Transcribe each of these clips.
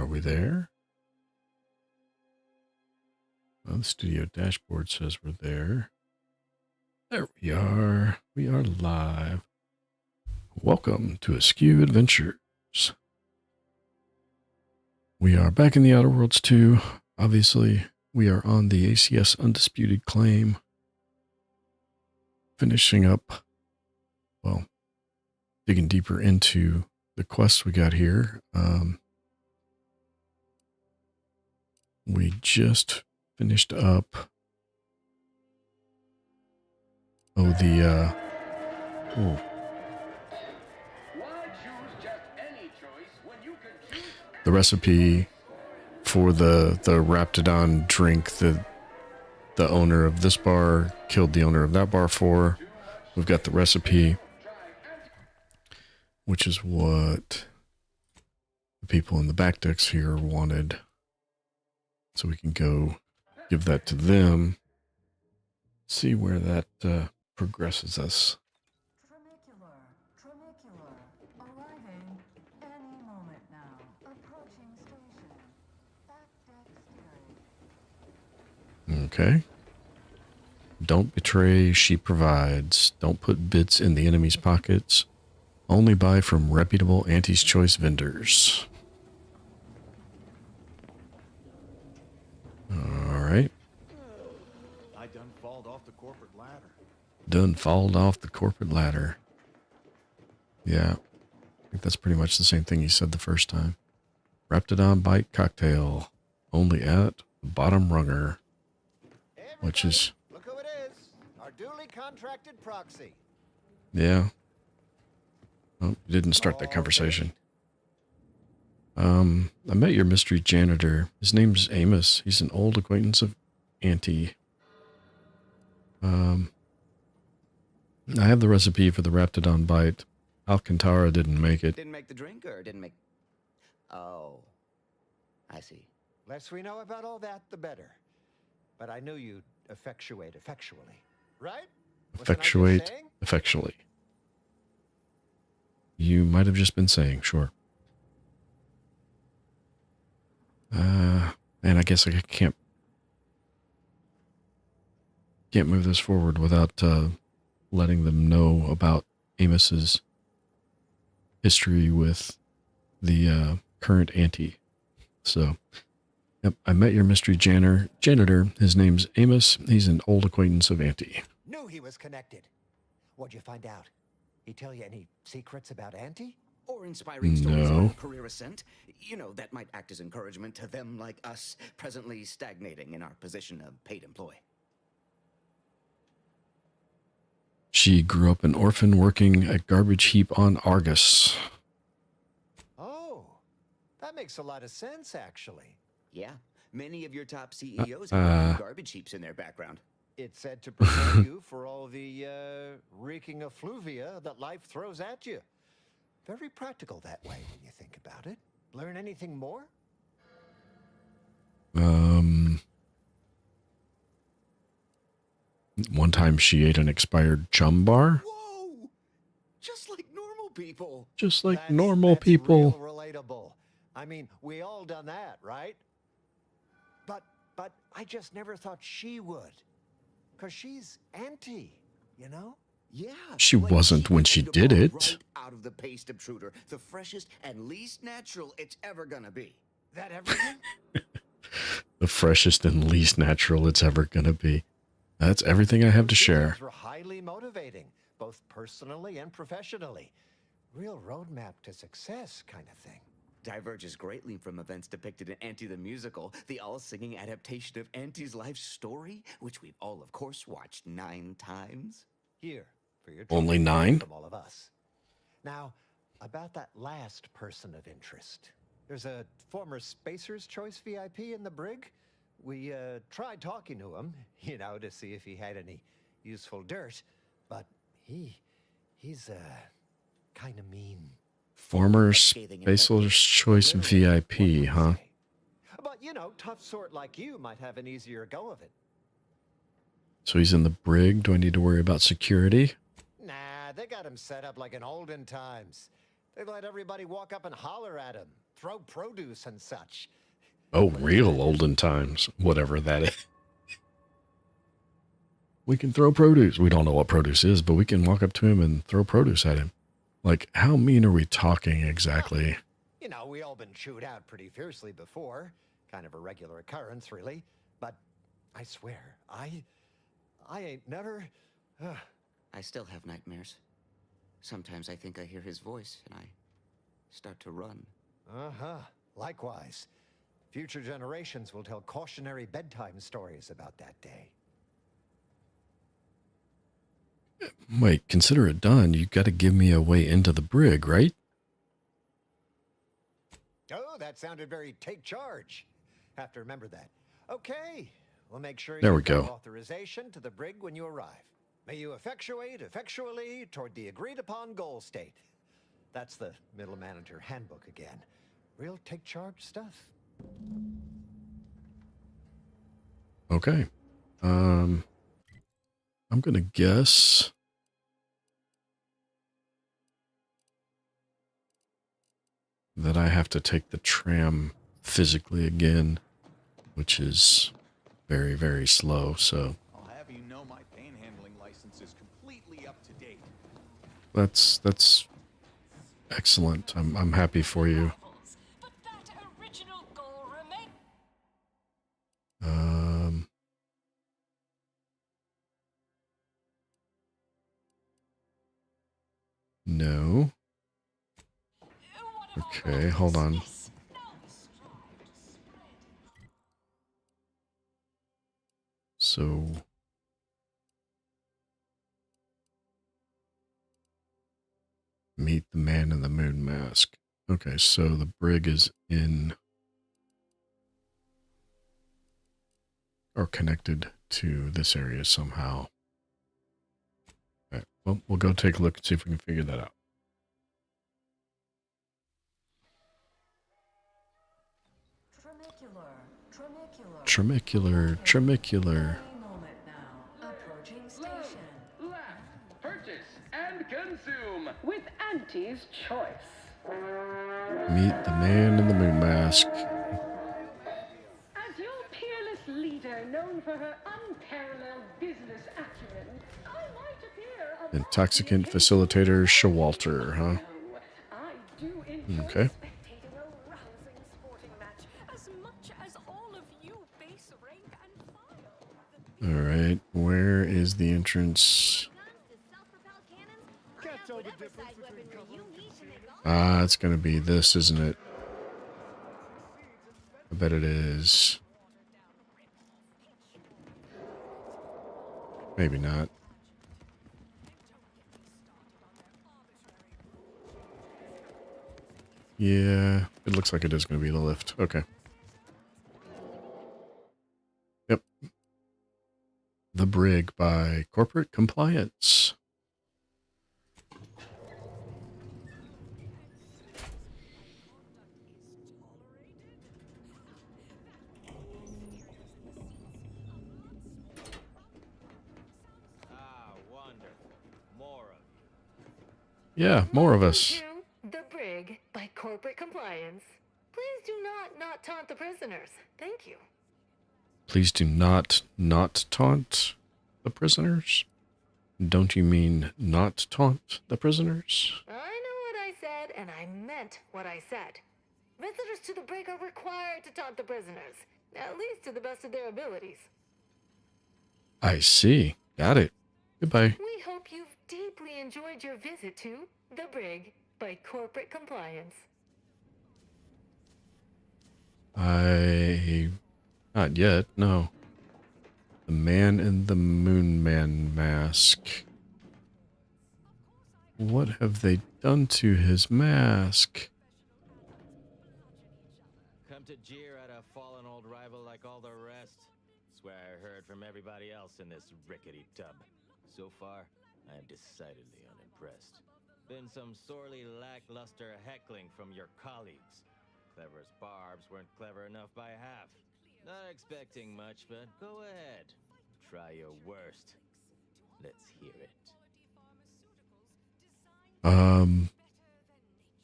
we there? Well, the studio dashboard says we're there. There we are. We are live. Welcome to Askew Adventures. We are back in the Outer Worlds 2. Obviously, we are on the ACS Undisputed Claim. Finishing up, well, digging deeper into the quests we got here. We just finished up. The recipe for the Raptidon drink that the owner of this bar killed the owner of that bar for. We've got the recipe, which is what the people in the back decks here wanted. So we can go give that to them. See where that progresses us. Arriving any moment now. Approaching station. Back deck steering. Okay. Don't betray, she provides. Don't put bits in the enemy's pockets. Only buy from reputable Auntie's Choice vendors. Alright. I done falled off the corporate ladder. Done falled off the corporate ladder. Yeah. I think that's pretty much the same thing you said the first time. Raptidon Bite Cocktail. Only at the bottom runger. Which is... Look who it is. Our duly contracted proxy. Yeah. Oh, you didn't start that conversation. I met your mystery janitor. His name's Amos. He's an old acquaintance of Auntie. I have the recipe for the Raptidon Bite. Alcantara didn't make it. Didn't make the drink or didn't make... Oh. I see. Less we know about all that, the better. But I knew you'd effectuate effectually. Right? Effectuate effectually. You might have just been saying, sure. And I guess I can't move this forward without letting them know about Amos's history with the current auntie. So, yep, I met your mystery janitor. His name's Amos. He's an old acquaintance of Auntie. Knew he was connected. What'd you find out? He tell you any secrets about Auntie? Or inspiring stories of career ascent. You know, that might act as encouragement to them like us, presently stagnating in our position of paid employee. She grew up an orphan working at garbage heap on Argus. Oh, that makes a lot of sense, actually. Yeah, many of your top CEOs have garbage heaps in their background. It's said to prepare you for all the reeking effluvia that life throws at you. Very practical that way when you think about it. Learn anything more? One time she ate an expired chum bar. Whoa! Just like normal people. Just like That's normal people. Real relatable. I mean, we all done that, right? But I just never thought she would. 'Cause she's Auntie, you know? Yeah. She wasn't when she did it. Right out of the paste obtruder, the freshest and least natural it's ever gonna be. That everything? The freshest and least natural it's ever gonna be. That's everything I have to share. These were highly motivating, both personally and professionally. Real roadmap to success kind of thing. Diverges greatly from events depicted in Auntie the Musical, the all-singing adaptation of Auntie's life story, which we've all, of course, watched 9 times. Here, for your Only treatment 9? from all of us. Now, about that last person of interest. There's a former Spacer's Choice VIP in the brig. We tried talking to him, you know, to see if he had any useful dirt, but he's kind of mean. Former Spacer's Choice VIP, huh? But, you know, tough sort like you might have an easier go of it. So he's in the brig. Do I need to worry about security? Nah, they got him set up like in olden times. They let everybody walk up and holler at him. throw produce and such. Oh, real olden times, whatever that is. We can throw produce. We don't know what produce is, but we can walk up to him and throw produce at him. Like, how mean are we talking exactly? You know, we all been chewed out pretty fiercely before. Kind of a regular occurrence, really. But I swear, I ain't never... I still have nightmares. Sometimes I think I hear his voice and I start to run. Uh-huh. Likewise. Future generations will tell cautionary bedtime stories about that day. Wait, consider it done. You got to give me a way into the brig, right? Oh, that sounded very take charge. Have to remember that. Okay, we'll make sure There you we go. have authorization to the brig when you arrive. May you effectuate effectually toward the agreed upon goal state. That's the middle manager handbook again. Real take charge stuff. Okay. I'm going to guess that I have to take the tram physically again, which is very, very slow, so I'll have you know my panhandling license is completely up to date. that's excellent. I'm happy for you. But that original goal remains. No. Okay, hold on. So meet the man in the moon mask. Okay, so the brig is in or connected to this area somehow. All right, well, we'll go take a look and see if we can figure that out. Tremicular. Any moment now. Approaching station. Left, purchase, and consume with Auntie's Choice. Meet the man in the moon mask. As your peerless leader, known for her unparalleled business acumen, I might appear a Intoxicant facilitator Shawalter, huh? I do enjoy Okay. spectating a rousing sporting match as much as all of you base rank and file. All right, where is the entrance? Ah, it's going to be this, isn't it? I bet it is. Maybe not. Yeah, it looks like it is going to be the lift. Okay. Yep. The Brig by Corporate Compliance. Yeah, more of us. The Brig by Corporate Compliance. Please do not taunt the prisoners. Thank you. Please do not taunt the prisoners. Don't you mean not taunt the prisoners? I know what I said, and I meant what I said. Visitors to the Brig are required to taunt the prisoners, at least to the best of their abilities. I see. Got it. Goodbye. We hope you've deeply enjoyed your visit to the Brig by Corporate Compliance. Not yet, no. The man in the Moon Man mask. What have they done to his mask? Come to jeer at a fallen old rival like all the rest. Swear I heard from everybody else in this rickety tub. So far, I am decidedly unimpressed. Been some sorely lackluster heckling from your colleagues. Clever as barbs weren't clever enough by half. Not expecting much, but go ahead. Try your worst. Let's hear it.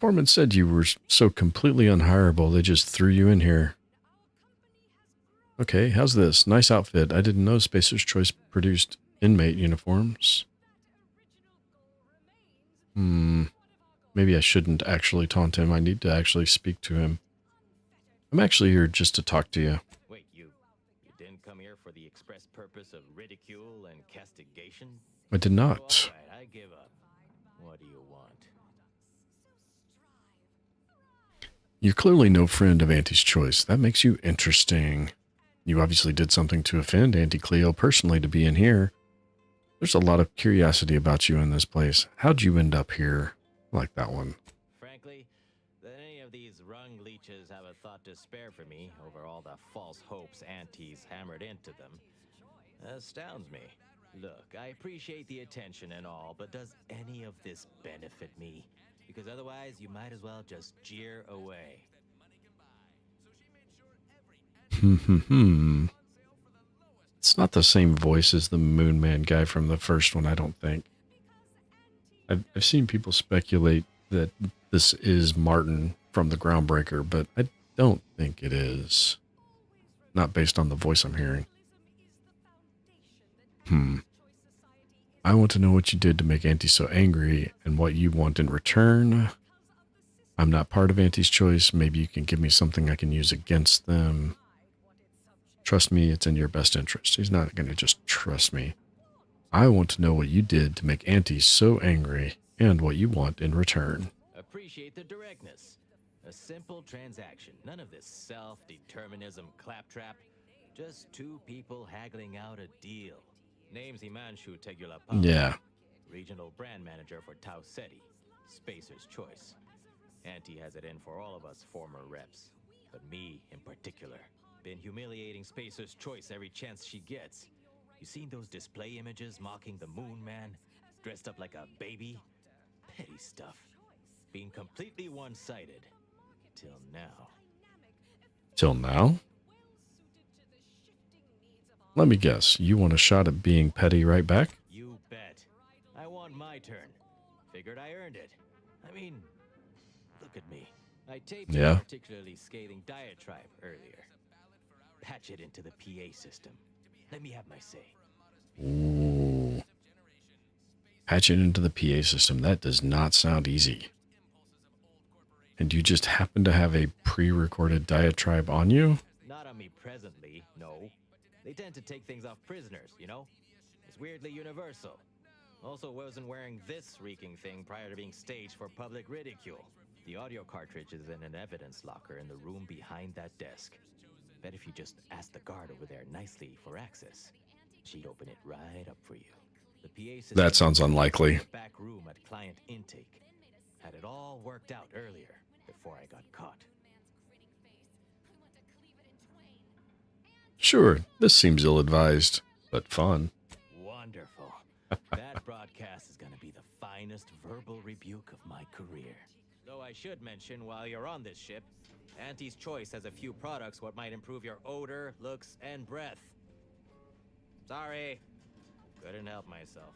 Foreman said you were so completely unhireable, they just threw you in here. Okay, how's this? Nice outfit. I didn't know Spacer's Choice produced inmate uniforms. Maybe I shouldn't actually taunt him. I need to actually speak to him. I'm actually here just to talk to you. Wait, you didn't come here for the express purpose of ridicule and castigation? I did not. All right, I give up. What do you want? You're clearly no friend of Auntie's Choice. That makes you interesting. You obviously did something to offend Auntie Cleo personally to be in here. There's a lot of curiosity about you in this place. How'd you end up here? I like that one. Frankly, that any of these rung leeches have a thought to spare for me over all the false hopes Auntie's hammered into them astounds me. Look, I appreciate the attention and all, but does any of this benefit me? Because otherwise, you might as well just jeer away. It's not the same voice as the Moon Man guy from the first one, I don't think. I've seen people speculate that this is Martin from the Groundbreaker, but I don't think it is. Not based on the voice I'm hearing. I want to know what you did to make Auntie so angry and what you want in return. I'm not part of Auntie's Choice. Maybe you can give me something I can use against them. Trust me, it's in your best interest. He's not going to just trust me. I want to know what you did to make Auntie so angry and what you want in return. Appreciate the directness. A simple transaction. None of this self-determinism claptrap. Just two people haggling out a deal. Name's Himanshu Tegulapal. Yeah. Regional brand manager for Tau Ceti. Spacer's Choice. Auntie has it in for all of us former reps. But me in particular. Been humiliating Spacer's Choice every chance she gets. You seen those display images mocking the Moon Man? Dressed up like a baby? Petty stuff. Being completely one-sided. Till now. Till now? Let me guess, you want a shot at being petty right back? You bet. I want my turn. Figured I earned it. I mean, look at me. I taped a particularly scathing diatribe earlier. Patch it into the PA system. Let me have my say. Ooh. Patch it into the PA system. That does not sound easy. And you just happen to have a pre-recorded diatribe on you? Not on me presently, no. They tend to take things off prisoners, you know? It's weirdly universal. Also wasn't wearing this reeking thing prior to being staged for public ridicule. The audio cartridge is in an evidence locker in the room behind that desk. Bet if you just ask the guard over there nicely for access, she'd open it right up for you. The PA system. That sounds unlikely. Back room at client intake. Had it all worked out earlier before I got caught. Sure, this seems ill-advised, but fun. Wonderful. That broadcast is going to be the finest verbal rebuke of my career. Though I should mention, while you're on this ship, Auntie's Choice has a few products what might improve your odor, looks, and breath. Sorry. Couldn't help myself.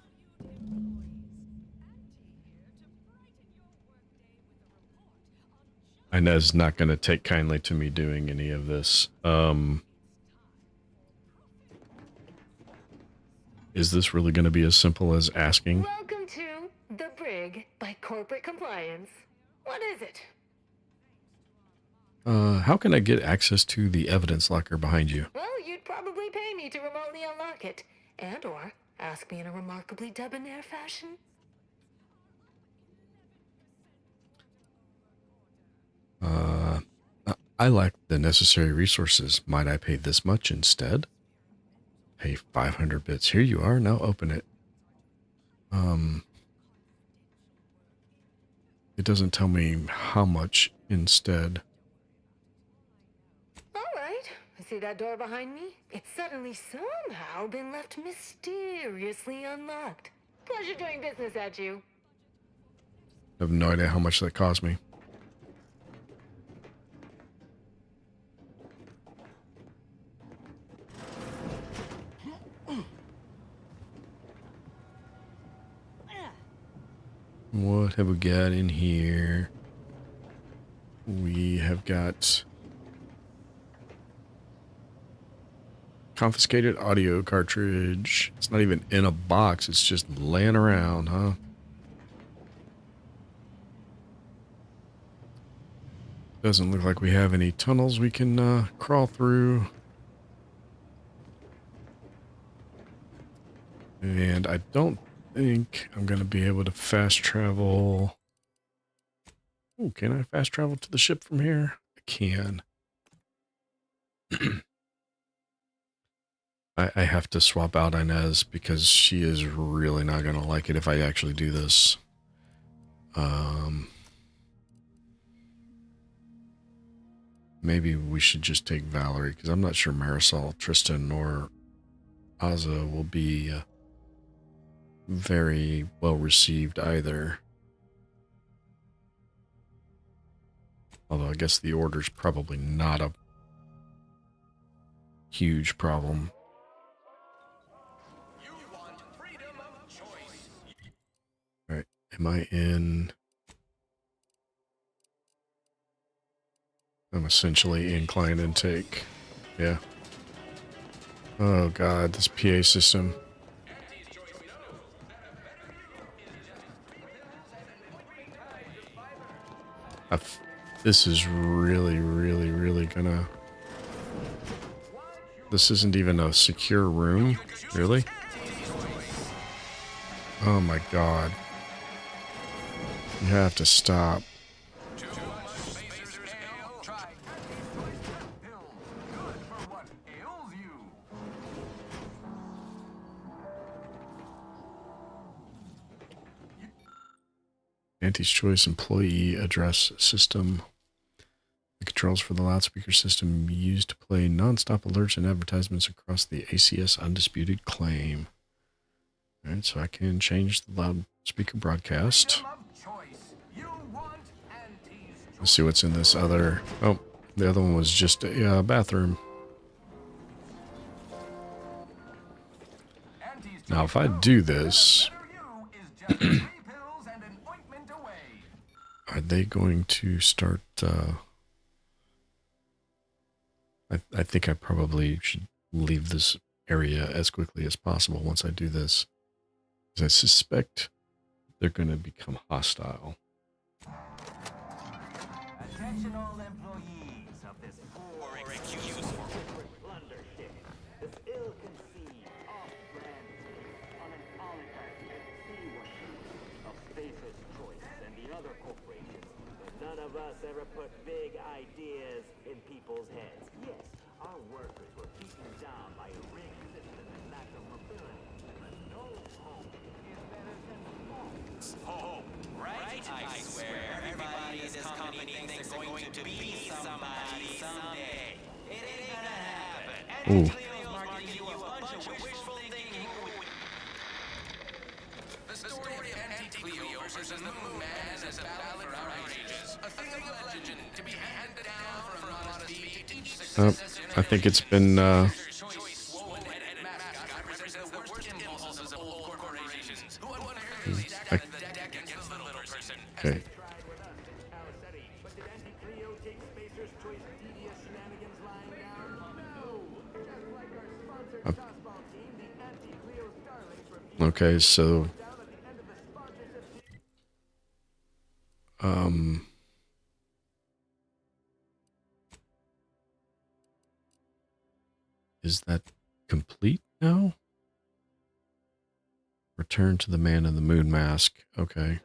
Inez not going to take kindly to me doing any of this. Is this really going to be as simple as asking? Welcome to The Brig by Corporate Compliance. What is it? How can I get access to the evidence locker behind you? Well, you'd probably pay me to remotely unlock it. And or ask me in a remarkably debonair fashion. I lack the necessary resources. Might I pay this much instead? Pay 500 bits. Here you are. Now open it. It doesn't tell me how much instead. All right. See that door behind me? It's suddenly somehow been left mysteriously unlocked. Pleasure doing business at you. I have no idea how much that cost me. What have we got in here? We have got confiscated audio cartridge. It's not even in a box. It's just laying around, huh? Doesn't look like we have any tunnels we can crawl through. And I don't think I'm going to be able to fast travel. Oh, can I fast travel to the ship from here? I can. I have to swap out Inez because she is really not going to like it if I actually do this. Maybe we should just take Valerie because I'm not sure Marisol, Tristan, or Azza will be very well received either. Although I guess the order's probably not a huge problem. Alright, am I in? I'm essentially in client intake. Yeah. Oh god, this PA system. This is really gonna... This isn't even a secure room? Really? Oh my god. You have to stop. Auntie's Choice employee address system. The controls for the loudspeaker system used to play non-stop alerts and advertisements across the ACS Undisputed Claim. Alright, so I can change the loudspeaker broadcast. Let's see what's in this other... Oh, the other one was just a bathroom. Now, if I do this... Are they going to start... I think I probably should leave this area as quickly as possible once I do this. Because I suspect they're going to become hostile. Attention all employees of this poor excuse for plunder ship. This ill-conceived, off-brand, unoligarchy of Spacer's Choice and the other corporations. But none of us ever put big ideas in people's heads. Yes, our workers were beaten down by a rigged system and lack of mobility. But no home is better than home. Right? I swear, everybody in this company thinks they're going to be somebody someday. It ain't gonna happen. Ooh. Cleo's marketing you a bunch of wishful thinking. The story of Anti-Cleo versus the Moon Man is a ballad for outrages. A thing of legend to be handed down from modesty to each successive... I think it's been, Okay. Okay, so... Is that complete now? Return to the Man in the Moon mask. Okay.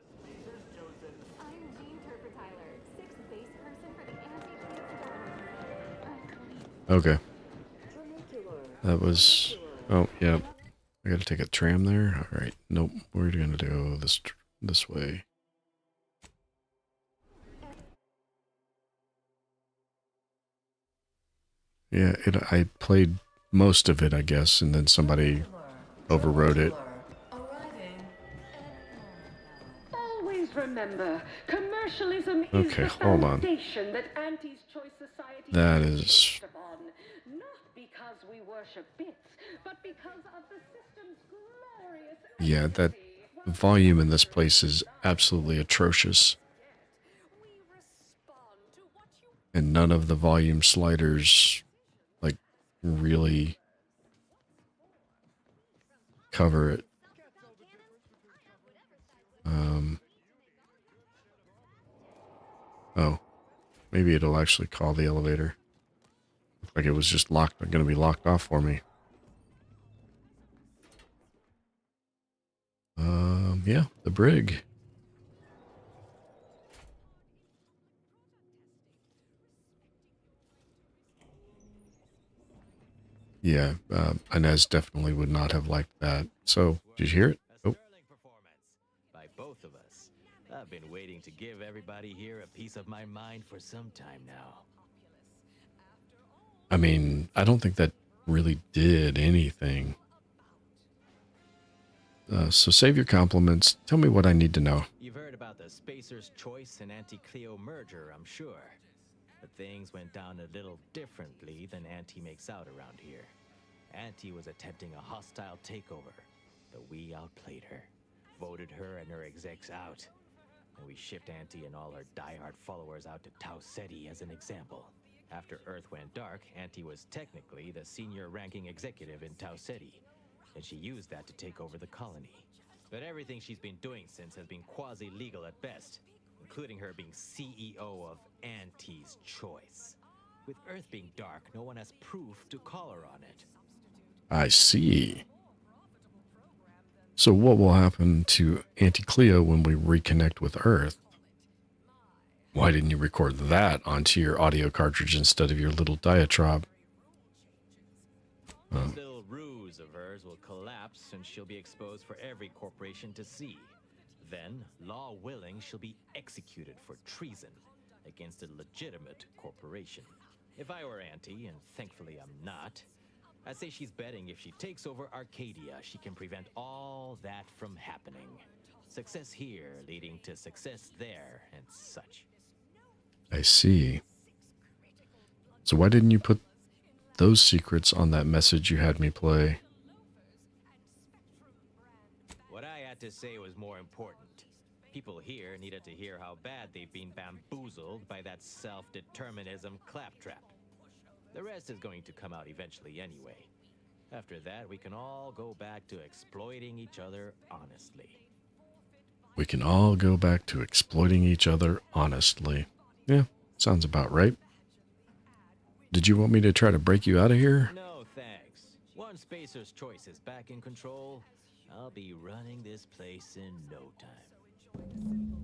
Okay. That was... Oh, yeah. I gotta take a tram there? Alright. Nope. We're gonna go this way. Yeah, I played most of it, I guess, and then somebody overrode it. Always remember, commercialism is Okay, the hold on. foundation that Auntie's Choice Society That is is... based upon. Not because we worship bits, but because of the system's glorious Yeah, that volume in this place is absolutely atrocious. And none of the volume sliders, like, really cover it. Oh, maybe it'll actually call the elevator. Looked like it was just going to be locked off for me. Yeah, the brig. Yeah, Inez definitely would not have liked that. So, did you hear it? A Oh, sterling performance by both of us. I've been waiting to give everybody here a piece of my mind for some time now. I mean, I don't think that really did anything. So save your compliments. Tell me what I need to know. You've heard about the Spacer's Choice and Anti-Cleo merger, I'm sure. But things went down a little differently than Auntie makes out around here. Auntie was attempting a hostile takeover, but we outplayed her, voted her and her execs out. And we shipped Auntie and all her diehard followers out to Tau Ceti as an example. After Earth went dark, Auntie was technically the senior ranking executive in Tau Ceti, and she used that to take over the colony. But everything she's been doing since has been quasi-legal at best, including her being CEO of Auntie's Choice. With Earth being dark, no one has proof to call her on it. I see. So what will happen to Auntie Cleo when we reconnect with Earth? Why didn't you record that onto your audio cartridge instead of your little diatribe? This little ruse of hers will collapse and she'll be exposed for every corporation to see. Then, law willing, she'll be executed for treason against a legitimate corporation. If I were Auntie, and thankfully I'm not, I'd say she's betting if she takes over Arcadia, she can prevent all that from happening. Success here leading to success there and such. I see. So why didn't you put those secrets on that message you had me play? What I had to say was more important. People here needed to hear how bad they've been bamboozled by that self-determinism claptrap. The rest is going to come out eventually anyway. After that, we can all go back to exploiting each other honestly. We can all go back to exploiting each other honestly. Yeah, sounds about right. Did you want me to try to break you out of here? No, thanks. Once Spacer's Choice is back in control, I'll be running this place in no time.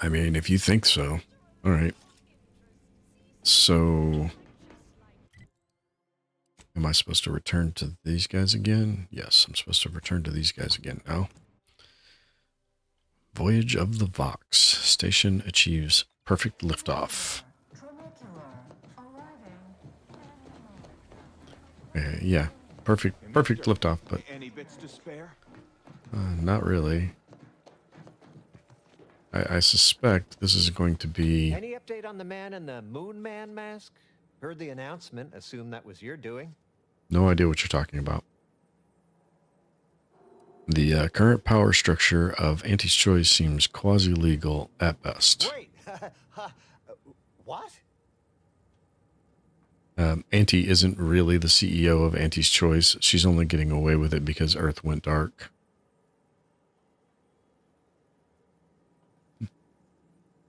I mean, if you think so. All right. So, am I supposed to return to these guys again? Yes, I'm supposed to return to these guys again now. Voyage of the Vox. Station achieves perfect liftoff. Yeah, perfect liftoff, but Any bits to spare? not really. I suspect this is going to be... Any update on the man in the Moon Man mask? Heard the announcement, assume that was your doing. No idea what you're talking about. The current power structure of Auntie's Choice seems quasi-legal at best. Wait, what? Auntie isn't really the CEO of Auntie's Choice. She's only getting away with it because Earth went dark.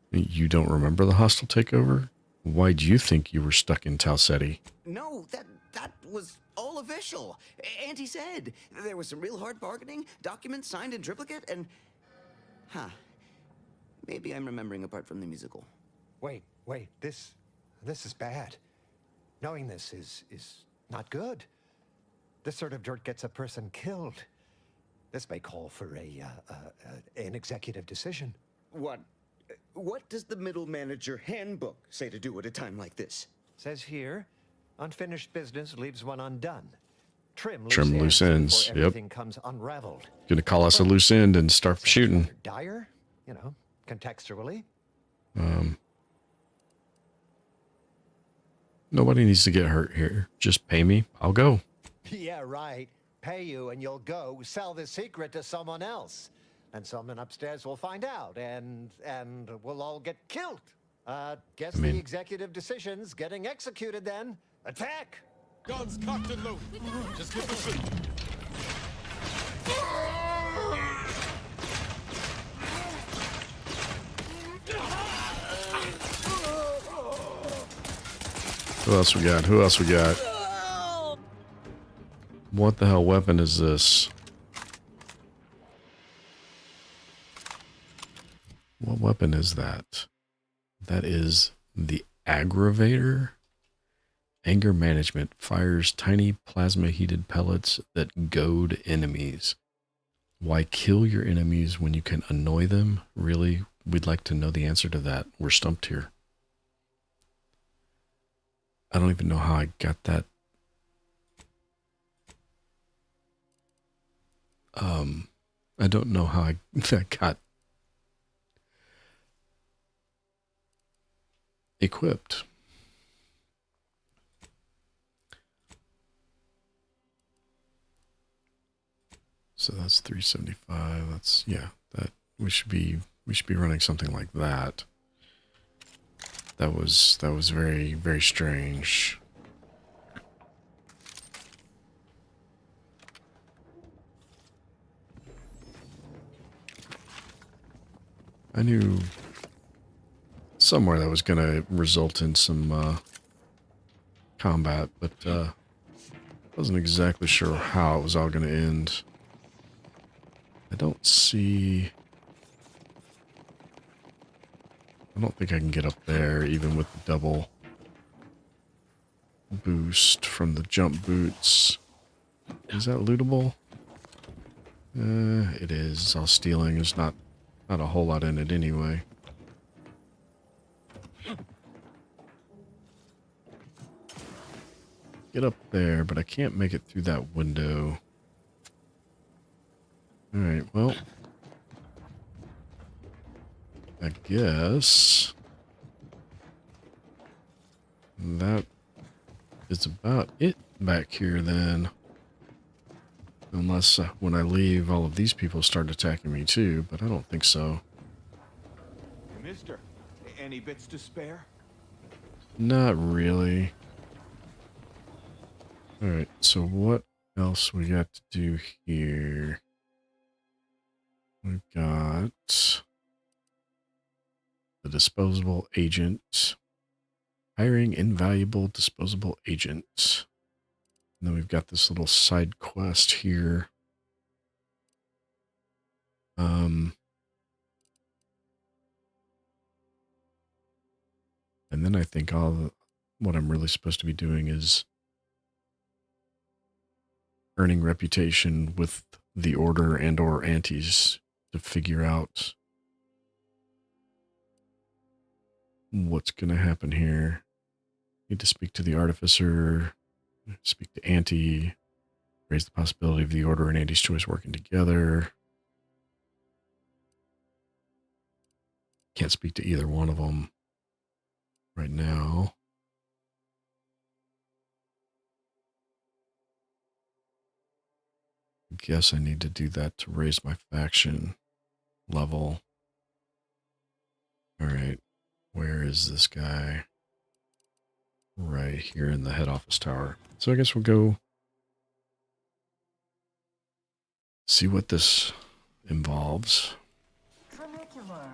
You don't remember the hostile takeover? Why do you think you were stuck in Tau Ceti? No, that was all official. Auntie said there was some real hard bargaining, documents signed in triplicate, and... Maybe I'm remembering apart from the musical. Wait, this is bad. Knowing this is not good. This sort of dirt gets a person killed. This may call for an executive decision. What does the middle manager handbook say to do at a time like this? Says here, unfinished business leaves one undone. Trim loose ends. before everything comes unraveled. Gonna call us a loose end and start shooting. Dire, contextually. Nobody needs to get hurt here. Just pay me. I'll go. Yeah, right. Pay you and you'll go sell the secret to someone else. And someone upstairs will find out, and we'll all get killed. Guess I mean- the executive decision's getting executed then. Attack! Guns cocked and loaded. Just get the shoot. Who else we got? Who else we got? What the hell weapon is this? What weapon is that? That is the aggravator. Anger management fires tiny plasma heated pellets that goad enemies. Why kill your enemies when you can annoy them? Really? We'd like to know the answer to that. We're stumped here. I don't even know how I got that. I don't know how that got equipped. So that's 375. That's, yeah, that we should be running something like that. That was very, very strange. I knew somewhere that was going to result in some combat, but wasn't exactly sure how it was all going to end. I don't think I can get up there, even with the double boost from the jump boots. Is that lootable? It is. It's all stealing. There's not a whole lot in it anyway. Get up there, but I can't make it through that window. Alright, well, I guess that is about it back here then. Unless when I leave, all of these people start attacking me too, but I don't think so. Mister, any bits to spare? Not really. Alright, so what else we got to do here? We've got the disposable agent. Hiring invaluable disposable agent. And then we've got this little side quest here. And then I think what I'm really supposed to be doing is earning reputation with the Order and or antis to figure out what's going to happen here. Need to speak to the Artificer, speak to Anti, raise the possibility of the Order and Anti's choice working together. Can't speak to either one of them right now. Guess I need to do that to raise my faction level. All right, where is this guy? Right here in the head office tower. So I guess we'll go see what this involves. Trinicular,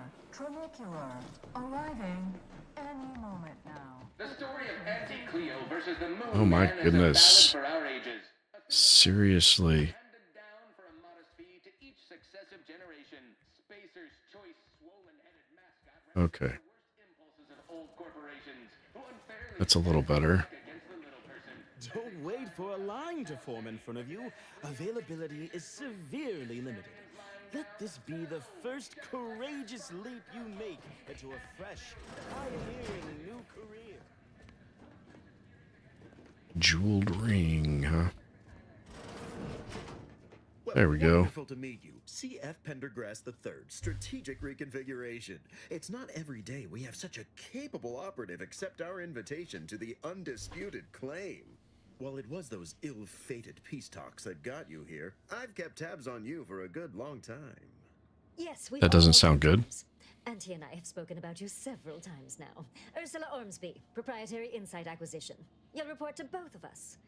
arriving any moment now. The story of Anti-Cleo versus the Moon Oh my Man goodness. is a ballad for our ages. Seriously. Handed down for a modest fee to each successive generation. Spacer's choice swollen-headed mascot Okay. the worst impulses of old corporations who unfairly That's a little better. against the little person. Don't wait for a line to form in front of you. Availability is severely limited. Let this be the first courageous leap you make into a fresh, pioneering new career. Jeweled ring, huh? Well, There we go. Wonderful to meet you. CF Pendergrass III, Strategic Reconfiguration. It's not every day we have such a capable operative accept our invitation to the Undisputed Claim. While it was those ill-fated peace talks that got you here, I've kept tabs on you for a good long time. Yes, we've That doesn't all sound good. times. Auntie and I have spoken about you several times now. Ursula Ormsby, Proprietary Insight Acquisition. You'll report to both of us.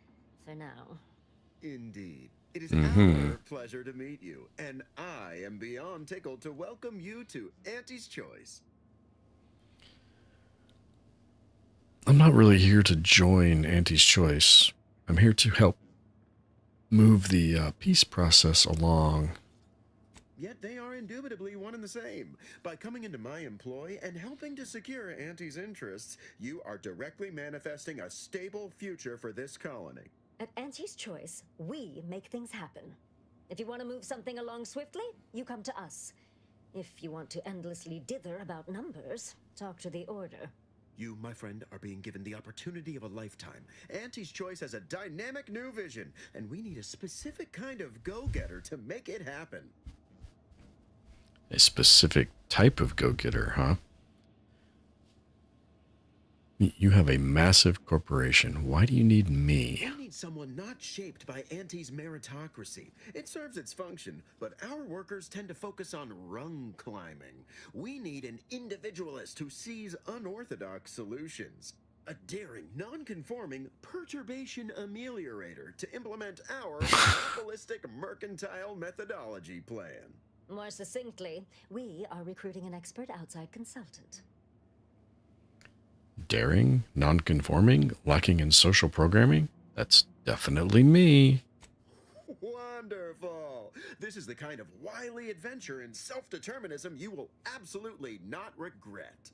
For now. Indeed. It is Mhm. our pleasure to meet you, and I am beyond tickled to welcome you to Auntie's Choice. I'm not really here to join Auntie's Choice. I'm here to help move the peace process along. Yet they are indubitably one and the same. By coming into my employ and helping to secure Auntie's interests, you are directly manifesting a stable future for this colony. At Auntie's Choice, we make things happen. If you want to move something along swiftly, you come to us. If you want to endlessly dither about numbers, talk to the Order. You, my friend, are being given the opportunity of a lifetime. Auntie's Choice has a dynamic new vision, and we need a specific kind of go-getter to make it happen. A specific type of go-getter, huh? You have a massive corporation. Why do you need me? We need someone not shaped by Auntie's meritocracy. It serves its function, but our workers tend to focus on rung climbing. We need an individualist who sees unorthodox solutions. A daring, non-conforming perturbation ameliorator to implement our monopolistic mercantile methodology plan. More succinctly, we are recruiting an expert outside consultant. Daring, non-conforming, lacking in social programming? That's definitely me. Wonderful! This is the kind of wily adventure in self-determinism you will absolutely not regret.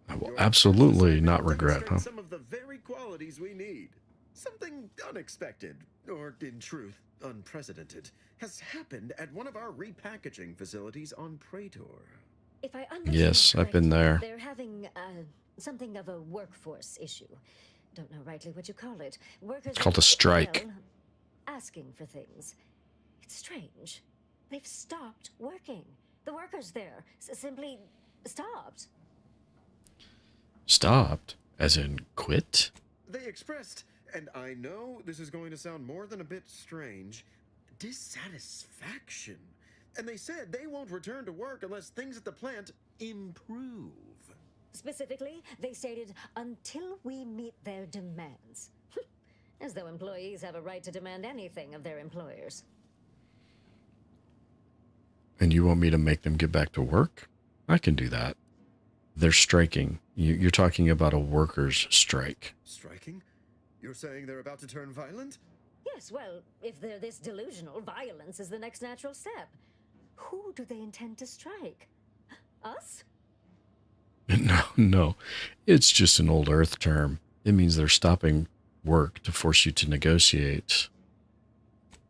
I will absolutely not regret, huh? Demonstrate some of the very qualities we need. Something unexpected, or in truth, unprecedented, has happened at one of our repackaging facilities on Praetor. If I understand Yes, I've been there. They're having something of a workforce issue. Don't know rightly what you call it. Workers It's called a are, strike. well, asking for things. It's strange. They've stopped working. The workers there simply stopped. Stopped? As in quit? They expressed, and I know this is going to sound more than a bit strange, dissatisfaction. And they said they won't return to work unless things at the plant improve. Specifically, they stated, until we meet their demands. As though employees have a right to demand anything of their employers. And you want me to make them get back to work? I can do that. They're striking. You're talking about a workers' strike. Striking? You're saying they're about to turn violent? Yes, well, if they're this delusional, violence is the next natural step. Who do they intend to strike? Us? No. It's just an old Earth term. It means they're stopping work to force you to negotiate.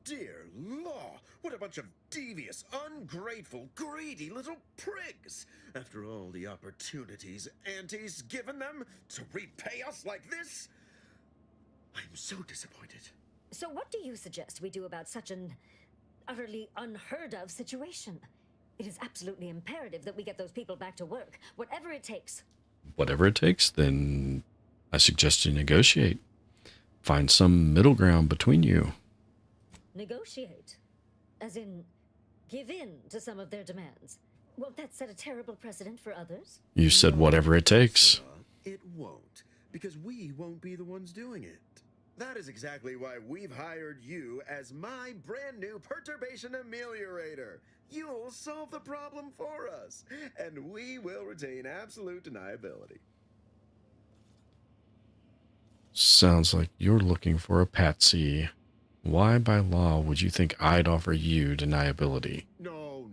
Dear law, what a bunch of devious, ungrateful, greedy little prigs! After all the opportunities Auntie's given them to repay us like this, I'm so disappointed. So what do you suggest we do about such an utterly unheard of situation? It is absolutely imperative that we get those people back to work, whatever it takes. Whatever it takes, then I suggest you negotiate. Find some middle ground between you. Negotiate? As in, give in to some of their demands. Won't that set a terrible precedent for others? You said whatever it takes. It won't, because we won't be the ones doing it. That is exactly why we've hired you as my brand new perturbation ameliorator. You'll solve the problem for us, and we will retain absolute deniability. Sounds like you're looking for a patsy. Why by law would you think I'd offer you deniability? No,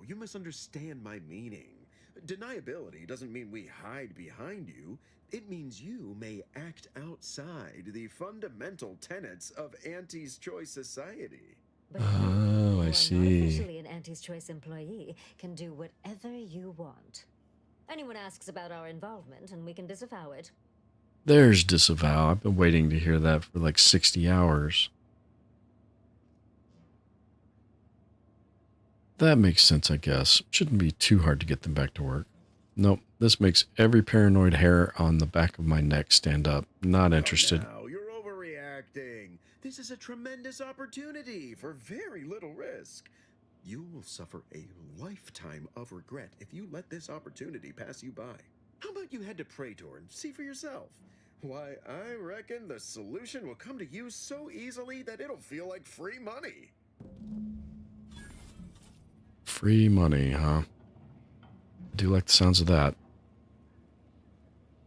you misunderstand my meaning. Deniability doesn't mean we hide behind you. It means you may act outside the fundamental tenets of Auntie's Choice society. Oh, I see. Officially an Auntie's Choice employee can do whatever you want. Anyone asks about our involvement and we can disavow it. There's disavow. I've been waiting to hear that for like 60 hours. That makes sense, I guess. Shouldn't be too hard to get them back to work. Nope, this makes every paranoid hair on the back of my neck stand up. Not interested. Now, you're overreacting. This is a tremendous opportunity for very little risk. You will suffer a lifetime of regret if you let this opportunity pass you by. How about you head to Praetor and see for yourself? Why, I reckon the solution will come to you so easily that it'll feel like free money. Free money, huh? I do like the sounds of that.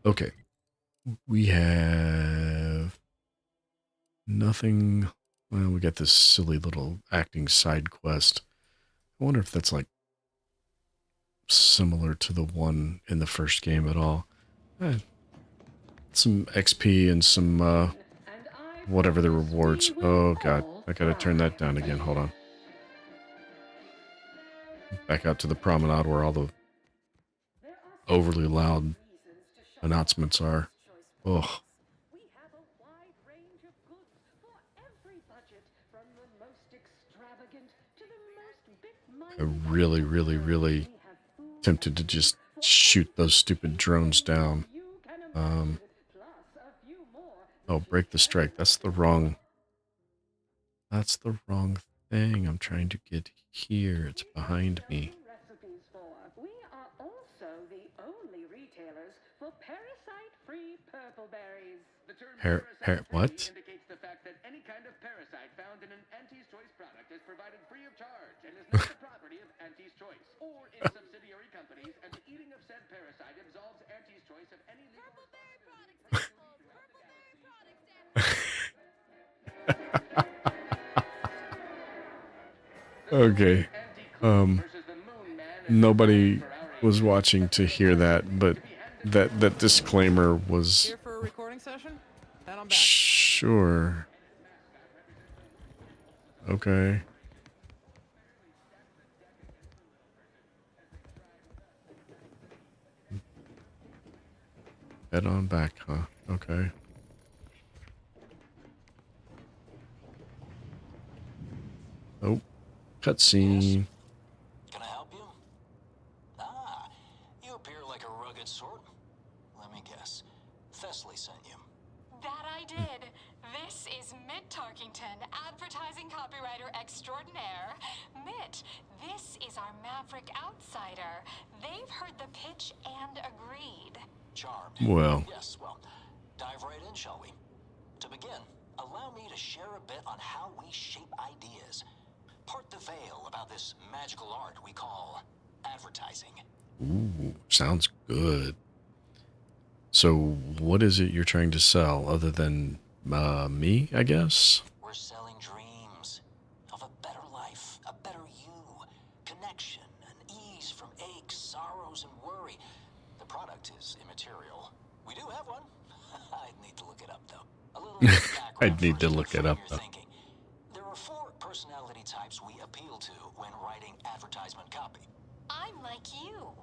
Okay. We have nothing. Well, we got this silly little acting side quest. I wonder if that's like similar to the one in the first game at all. Some XP and some whatever the rewards. Oh god, I gotta turn that down again. Hold on. Back out to the promenade where all the overly loud announcements are. Oh. I'm really, really, really tempted to just shoot those stupid drones down. Oh, break the strike. That's the wrong thing. I'm trying to get here. It's behind me. We are also the only retailers for parasite-free purple berries. The term What? indicates the fact that any kind of parasite found in an Auntie's Choice product is provided free of charge and is not the property of Auntie's Choice or its subsidiary companies, and the eating of said parasite absolves Auntie's Choice of any legal Okay. Nobody was watching to hear that, but that disclaimer was Here for a recording session? And I'm back. Sure. Okay. Head on back, huh? Okay. Oh, cutscene. Can I help you? Ah, you appear like a rugged sort. Let me guess. Thessaly sent you. That I did. This is Mitt Tarkington, advertising copywriter extraordinaire. Mitt, this is our Maverick outsider. They've heard the pitch and agreed. Charmed. Well. Yes, well, dive right in, shall we? To begin, allow me to share a bit on how we shape ideas. Part the veil about this magical art we call advertising. Ooh, sounds good. So, what is it you're trying to sell other than me, I guess? We're selling dreams of a better life, a better you, connection, and ease from aches, sorrows, and worry. The product is immaterial. We do have one. I'd need to look it up, though. A little background I'd need to first look to it up, frame though. your thinking. There are 4 personality types we appeal to when writing advertisement copy. I'm like you.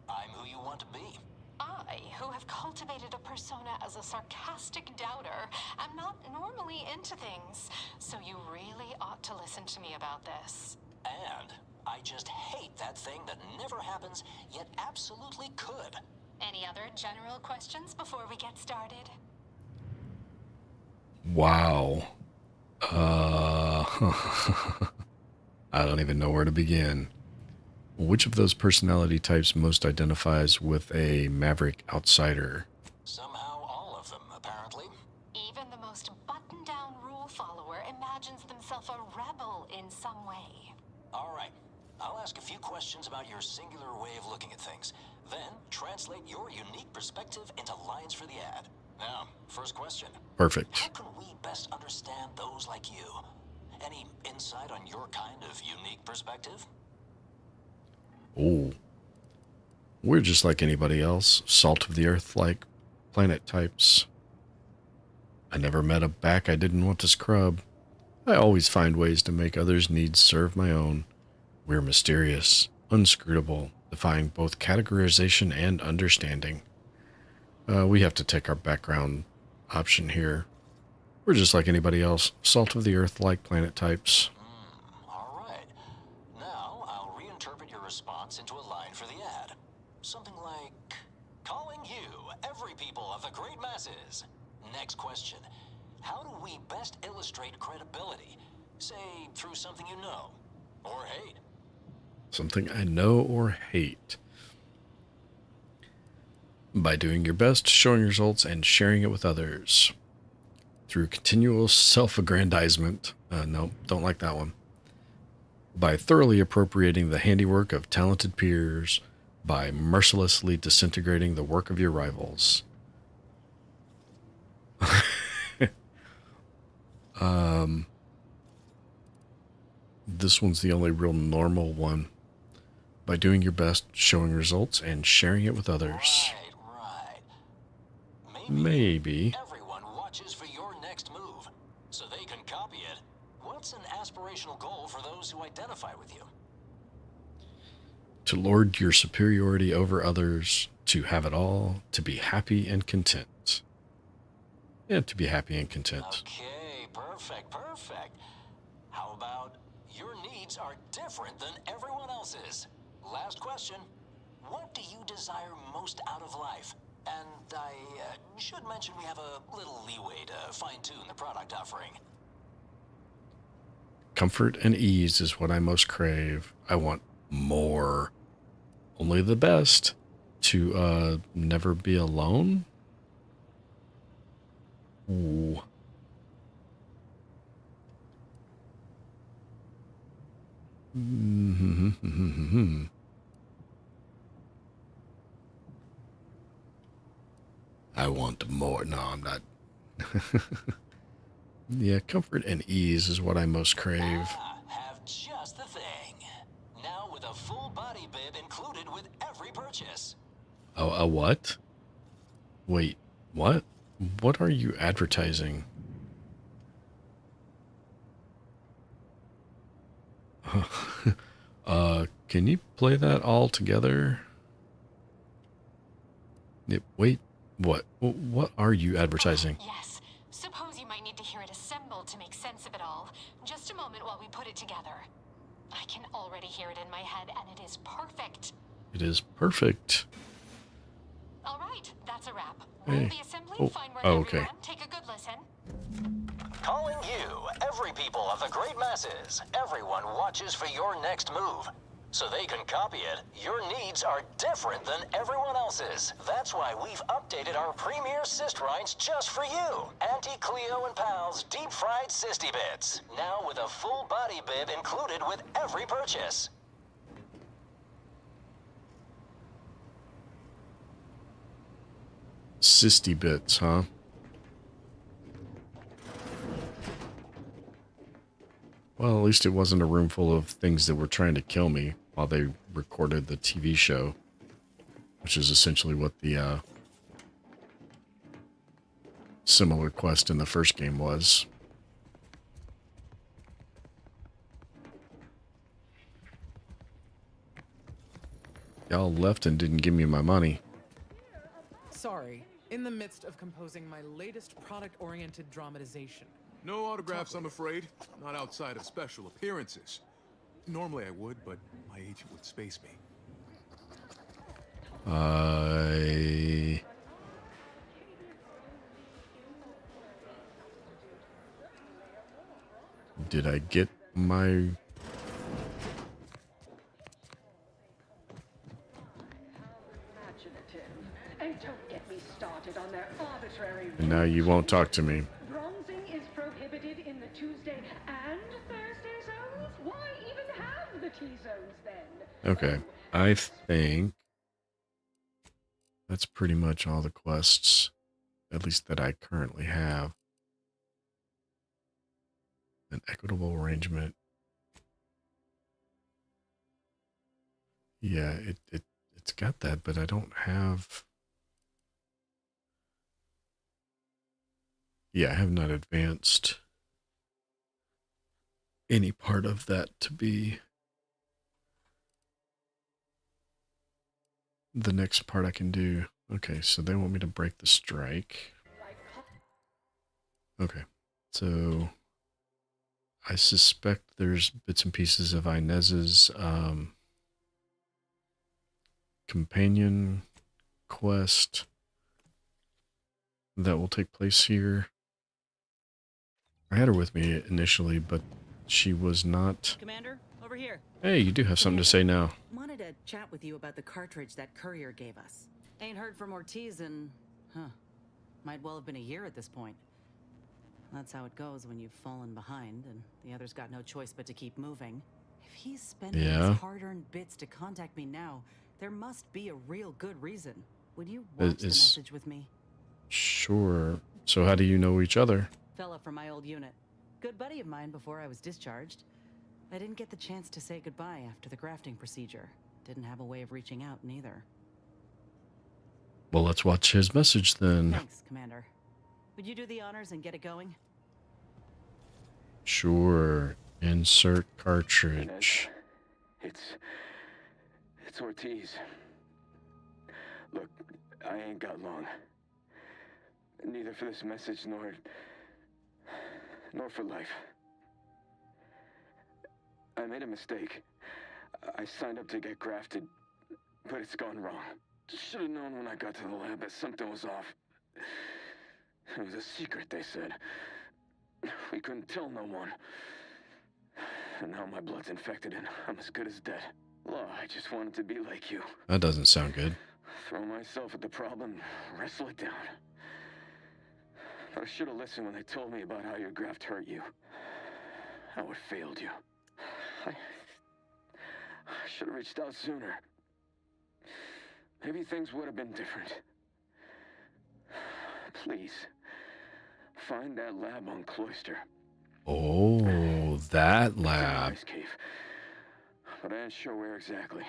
I'm who you want to be. I, who have cultivated a persona as a sarcastic doubter, am not normally into things, so you really ought to listen to me about this. And I just hate that thing that never happens, yet absolutely could. Any other general questions before we get started? Wow. I don't even know where to begin. Which of those personality types most identifies with a maverick outsider? Somehow all of them, apparently. Even the most buttoned-down rule follower imagines themselves a rebel in some way. All right. I'll ask a few questions about your singular way of looking at things. Then translate your unique perspective into lines for the ad. Now, first question. Perfect. How can we best understand those like you? Any insight on your kind of unique perspective? Oh. We're just like anybody else. Salt of the earth like planet types. I never met a back I didn't want to scrub. I always find ways to make others' needs serve my own. We're mysterious, inscrutable, defying both categorization and understanding. We have to take our background option here. We're just like anybody else. Salt of the earth like planet types. All right. Now I'll reinterpret your response into a line for the ad. Something like, calling you, every people of the great masses. Next question. How do we best illustrate credibility? Say, through something you know, or hate. Something I know or hate. By doing your best, showing results, and sharing it with others. Through continual self-aggrandizement. No, don't like that one. By thoroughly appropriating the handiwork of talented peers. By mercilessly disintegrating the work of your rivals. This one's the only real normal one. By doing your best, showing results, and sharing it with others. Maybe. Everyone watches for your next move, so they can copy it. What's an aspirational goal for those who identify with you? To lord your superiority over others, to have it all, to be happy and content. Yeah, to be happy and content. Okay, perfect. How about your needs are different than everyone else's? Last question. What do you desire most out of life? And I should mention we have a little leeway to fine-tune the product offering. Comfort and ease is what I most crave. I want more. Only the best. To never be alone? Ooh. I want more. No, I'm not. Yeah, comfort and ease is what I most crave. Have just the thing. Now with a full body bib included with every purchase. A what? Wait, what? What are you advertising? Can you play that all together? Wait, what? What are you advertising? Yes. Suppose you might need to hear it assembled to make sense of it all. Just a moment while we put it together. I can already hear it in my head, and it is perfect. It is perfect. All right, that's a wrap. Hey. Roll the assembly, find where Okay. everyone. Take a good listen. Calling you, every people of the great masses. Everyone watches for your next move. So they can copy it. Your needs are different than everyone else's. That's why we've updated our premier cyst rinds just for you. Auntie Cleo and Pal's deep fried cysty bits. Now with a full body bib included with every purchase. Cysty bits, huh? Well, at least it wasn't a room full of things that were trying to kill me while they recorded the TV show, which is essentially what the similar quest in the first game was. Y'all left and didn't give me my money. Sorry, in the midst of composing my latest product-oriented dramatization. No autographs, I'm afraid. Not outside of special appearances. Normally I would, but my agent would space me. Did I get my... And don't get me started on their arbitrary And now you won't talk to me. Bronzing is prohibited in the Tuesday and Thursday zones? Why even have the T-zones then? Okay, I think that's pretty much all the quests, at least that I currently have. An equitable arrangement. Yeah, it's got that, but I don't have... Yeah, I have not advanced any part of that to be the next part I can do. Okay, so they want me to break the strike. Okay, so I suspect there's bits and pieces of Inez's companion quest that will take place here. I had her with me initially, but she was not over here. Hey, you do have something to say now. Wanted to chat with you about the cartridge that courier gave us. Ain't heard from Ortiz in, might well have been a year at this point. That's how it goes when you've fallen behind and the others got no choice but to keep moving. If he's spending his hard-earned bits to contact me now, there must be a real good reason. Would you watch the message with me? Sure. So how do you know each other? Fella from my old unit. Good buddy of mine before I was discharged. I didn't get the chance to say goodbye after the grafting procedure. Didn't have a way of reaching out neither. Well, let's watch his message then. Thanks, Commander. Would you do the honors and get it going? Sure. Insert cartridge. It's Ortiz. Look, I ain't got long. Neither for this message nor for life. I made a mistake. I signed up to get grafted, but it's gone wrong. Should have known when I got to the lab that something was off. It was a secret, they said. We couldn't tell no one. And now my blood's infected and I'm as good as dead. Law, I just wanted to be like you. That doesn't sound good. Throw myself at the problem, wrestle it down. But I should have listened when they told me about how your graft hurt you. How it failed you. I should have reached out sooner. Maybe things would have been different. Please, find that lab on Cloister. Oh, that lab. Ice cave. But I ain't sure where exactly.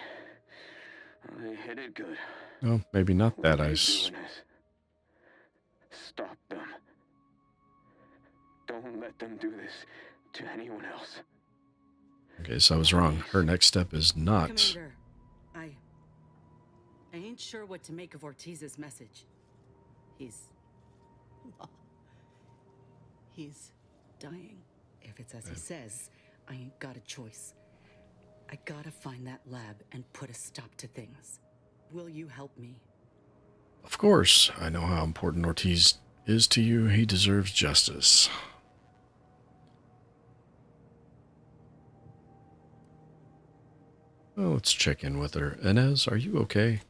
They hit it good. Oh, maybe not that What they're ice. doing is stop them. Don't let them do this to anyone else. Okay, so I was wrong. Her next step is not. Commander, I ain't sure what to make of Ortiz's message. He's dying. If it's as he says, I ain't got a choice. I gotta find that lab and put a stop to things. Will you help me? Of course, I know how important Ortiz is to you. He deserves justice. Well, let's check in with her. Inez, are you okay?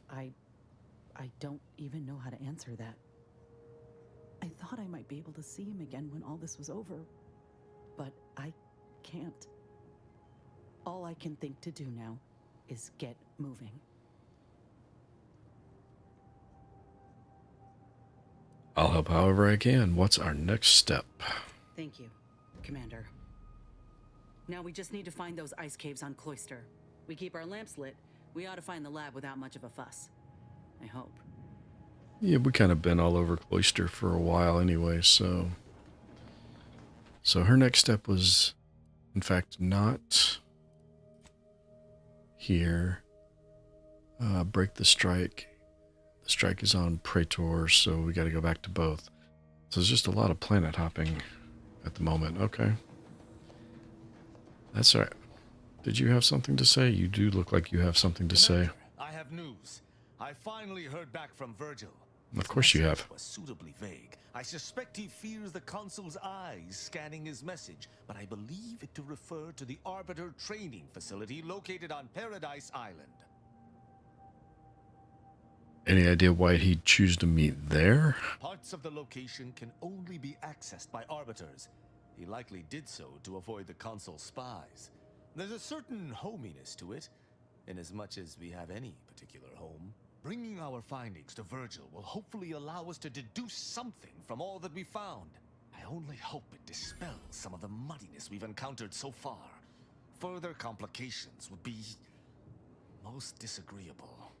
I don't even know how to answer that. I thought I might be able to see him again when all this was over, but I can't. All I can think to do now is get moving. I'll help however I can. What's our next step? Thank you, Commander. Now we just need to find those ice caves on Cloister. We keep our lamps lit, we ought to find the lab without much of a fuss. I hope. Yeah, we kind of been all over Cloister for a while anyway, so... So her next step was, in fact, not here. Break the strike. The strike is on Praetor, so we got to go back to both. So there's just a lot of planet hopping at the moment. Okay. That's all right. Did you have something to say? You do look like you have something to say. I have news. I finally heard back from Virgil. Of course you have. Was suitably vague. I suspect he fears the consul's eyes scanning his message, but I believe it to refer to the Arbiter training facility located on Paradise Island. Any idea why he'd choose to meet there? Parts of the location can only be accessed by Arbiters. He likely did so to avoid the consul's spies. There's a certain hominess to it, inasmuch as we have any particular home. Bringing our findings to Virgil will hopefully allow us to deduce something from all that we found. I only hope it dispels some of the muddiness we've encountered so far. Further complications would be most disagreeable.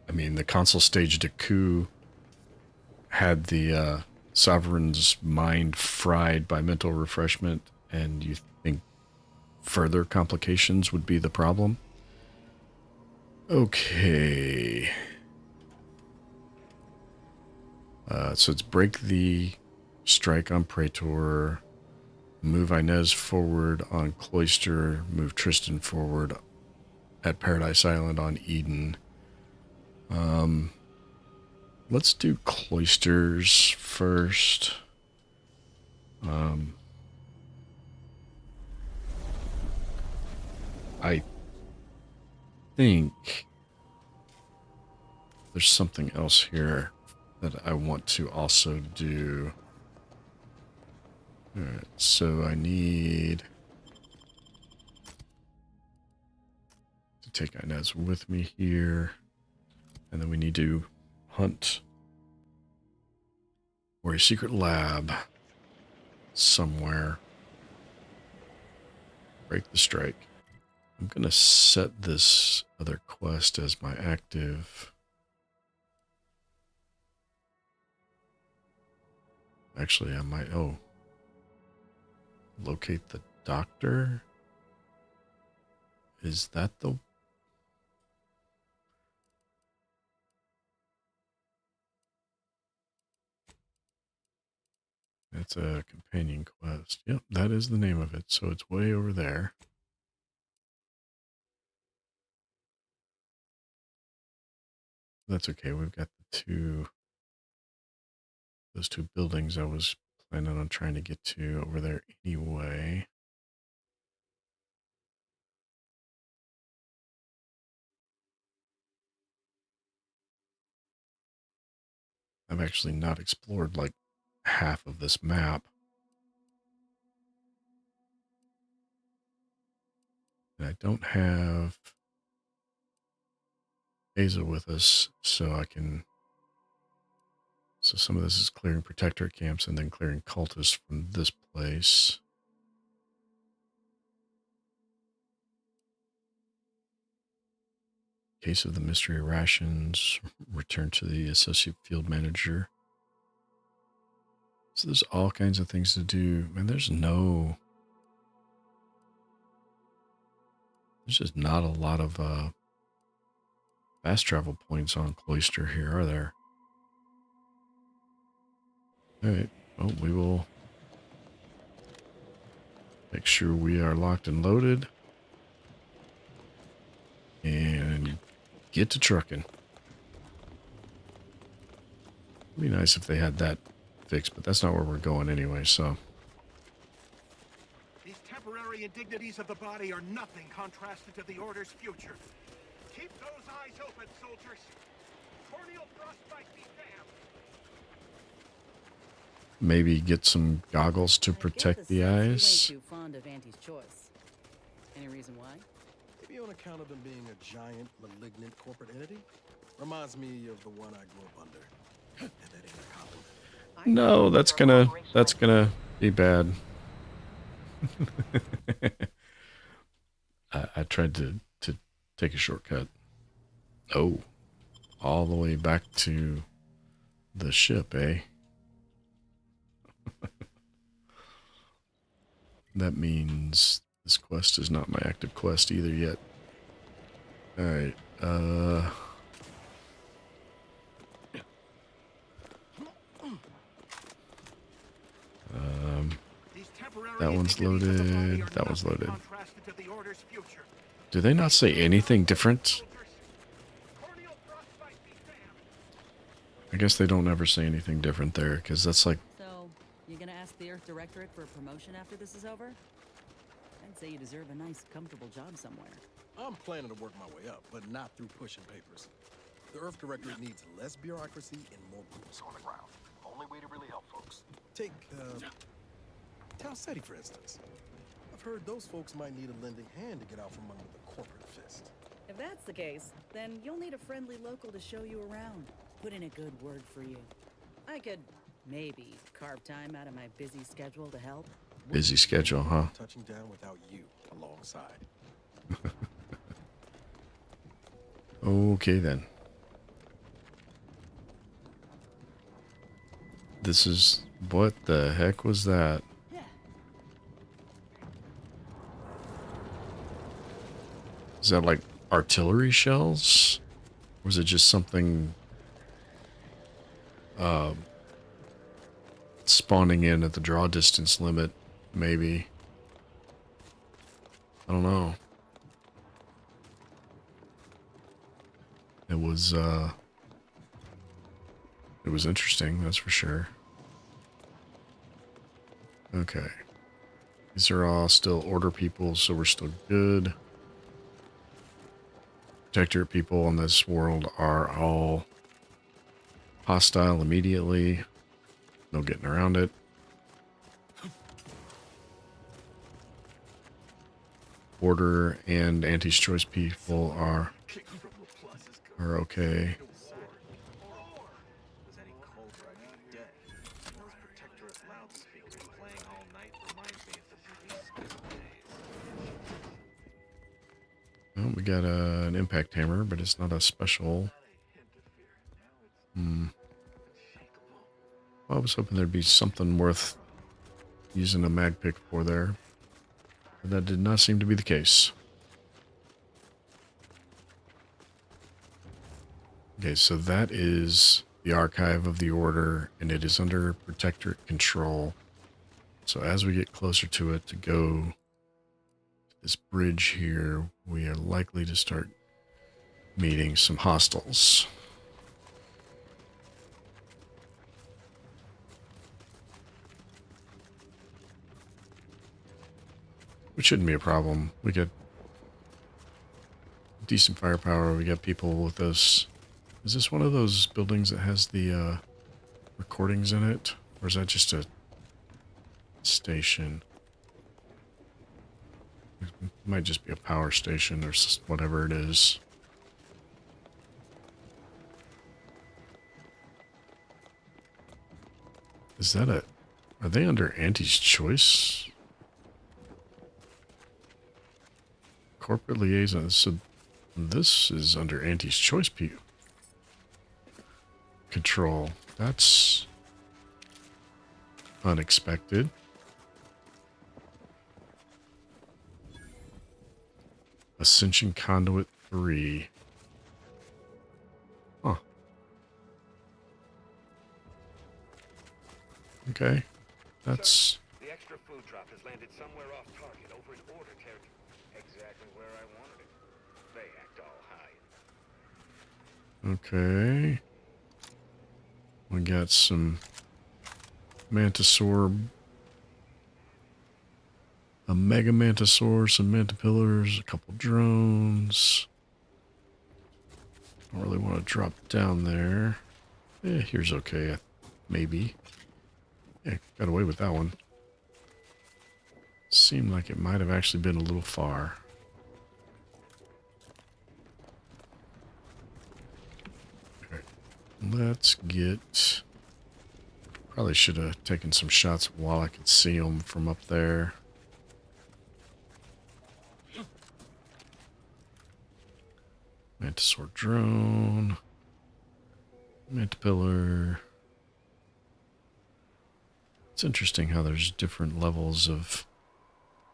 I mean, the consul staged a coup, had the sovereign's mind fried by mental refreshment, and you think further complications would be the problem? Okay. So it's break the strike on Praetor, move Inez forward on Cloister, move Tristan forward at Paradise Island on Eden. Let's do Cloisters first. I think there's something else here that I want to also do. Alright, so I need to take Inez with me here. And then we need to hunt for a secret lab somewhere. Break the strike. I'm going to set this other quest as my active. Actually, I might, locate the doctor. Is that the... It's a companion quest. Yep, that is the name of it. So it's way over there. That's okay. We've got those two buildings I was planning on trying to get to over there anyway. I've actually not explored like half of this map. And I don't have Asa with us, so I can... So some of this is clearing protector camps and then clearing cultists from this place. Case of the mystery rations, return to the associate field manager. So there's all kinds of things to do. Man, there's just not a lot of fast travel points on Cloister here, are there? Alright, well, we will make sure we are locked and loaded. And get to trucking. It'd be nice if they had that fixed, but that's not where we're going anyway, so. These temporary indignities of the body are nothing contrasted to the Order's future. Keep those eyes open, soldiers. Corneal frostbite be damned. Maybe get some goggles to protect the eyes. You ain't too fond of Auntie's choice. Any reason why? Maybe on account of them being a giant, malignant corporate entity. Reminds me of the one I grew up under. And that ain't a compliment. No, that's gonna be bad. I tried to take a shortcut. Oh, all the way back to the ship, eh? That means this quest is not my active quest either yet. Alright, that one's loaded. That one's loaded. Do they not say anything different? I guess they don't ever say anything different there, because that's like... So, you gonna ask the Earth Directorate for a promotion after this is over? I'd say you deserve a nice, comfortable job somewhere. I'm planning to work my way up, but not through pushing papers. The Earth Directorate needs less bureaucracy and more boots on the ground. Only way to really help folks. Take, Tau Ceti, for instance. I've heard those folks might need a lending hand to get out from under the corporate fist. If that's the case, then you'll need a friendly local to show you around. Put in a good word for you. I could maybe carve time out of my busy schedule to help. Busy schedule, huh? Touching down without you alongside. Okay, then. This is... What the heck was that? Is that like artillery shells? Or is it just something... spawning in at the draw distance limit, maybe. I don't know. It was interesting, that's for sure. Okay. These are all still order people, so we're still good. Protectorate people in this world are all hostile immediately. No getting around it. Order and anti-choice people are okay. Well, we got an impact hammer, but it's not a special. Well, I was hoping there'd be something worth using a mag pick for there. But that did not seem to be the case. Okay, so that is the archive of the Order, and it is under Protectorate control. So as we get closer to it to go to this bridge here, we are likely to start meeting some hostiles. Which shouldn't be a problem. We get decent firepower. We got people with us. Is this one of those buildings that has the recordings in it? Or is that just a station? It might just be a power station or whatever it is. Is that a... Are they under Auntie's choice? Corporate liaison. So this is under Auntie's choice control. That's unexpected. Ascension Conduit 3. Huh. Okay. That's... The extra food drop has landed somewhere off target over in Order territory. Exactly where I wanted it. They act all high. Okay. We got some Mantisaur, a Mega Mantisaur, some Mantipillars, a couple drones. Don't really want to drop down there. Here's okay, maybe. Yeah, got away with that one. Seemed like it might have actually been a little far. Okay. Let's get... Probably should have taken some shots while I could see them from up there. Mantisaur drone. Mantipillar. It's interesting how there's different levels of...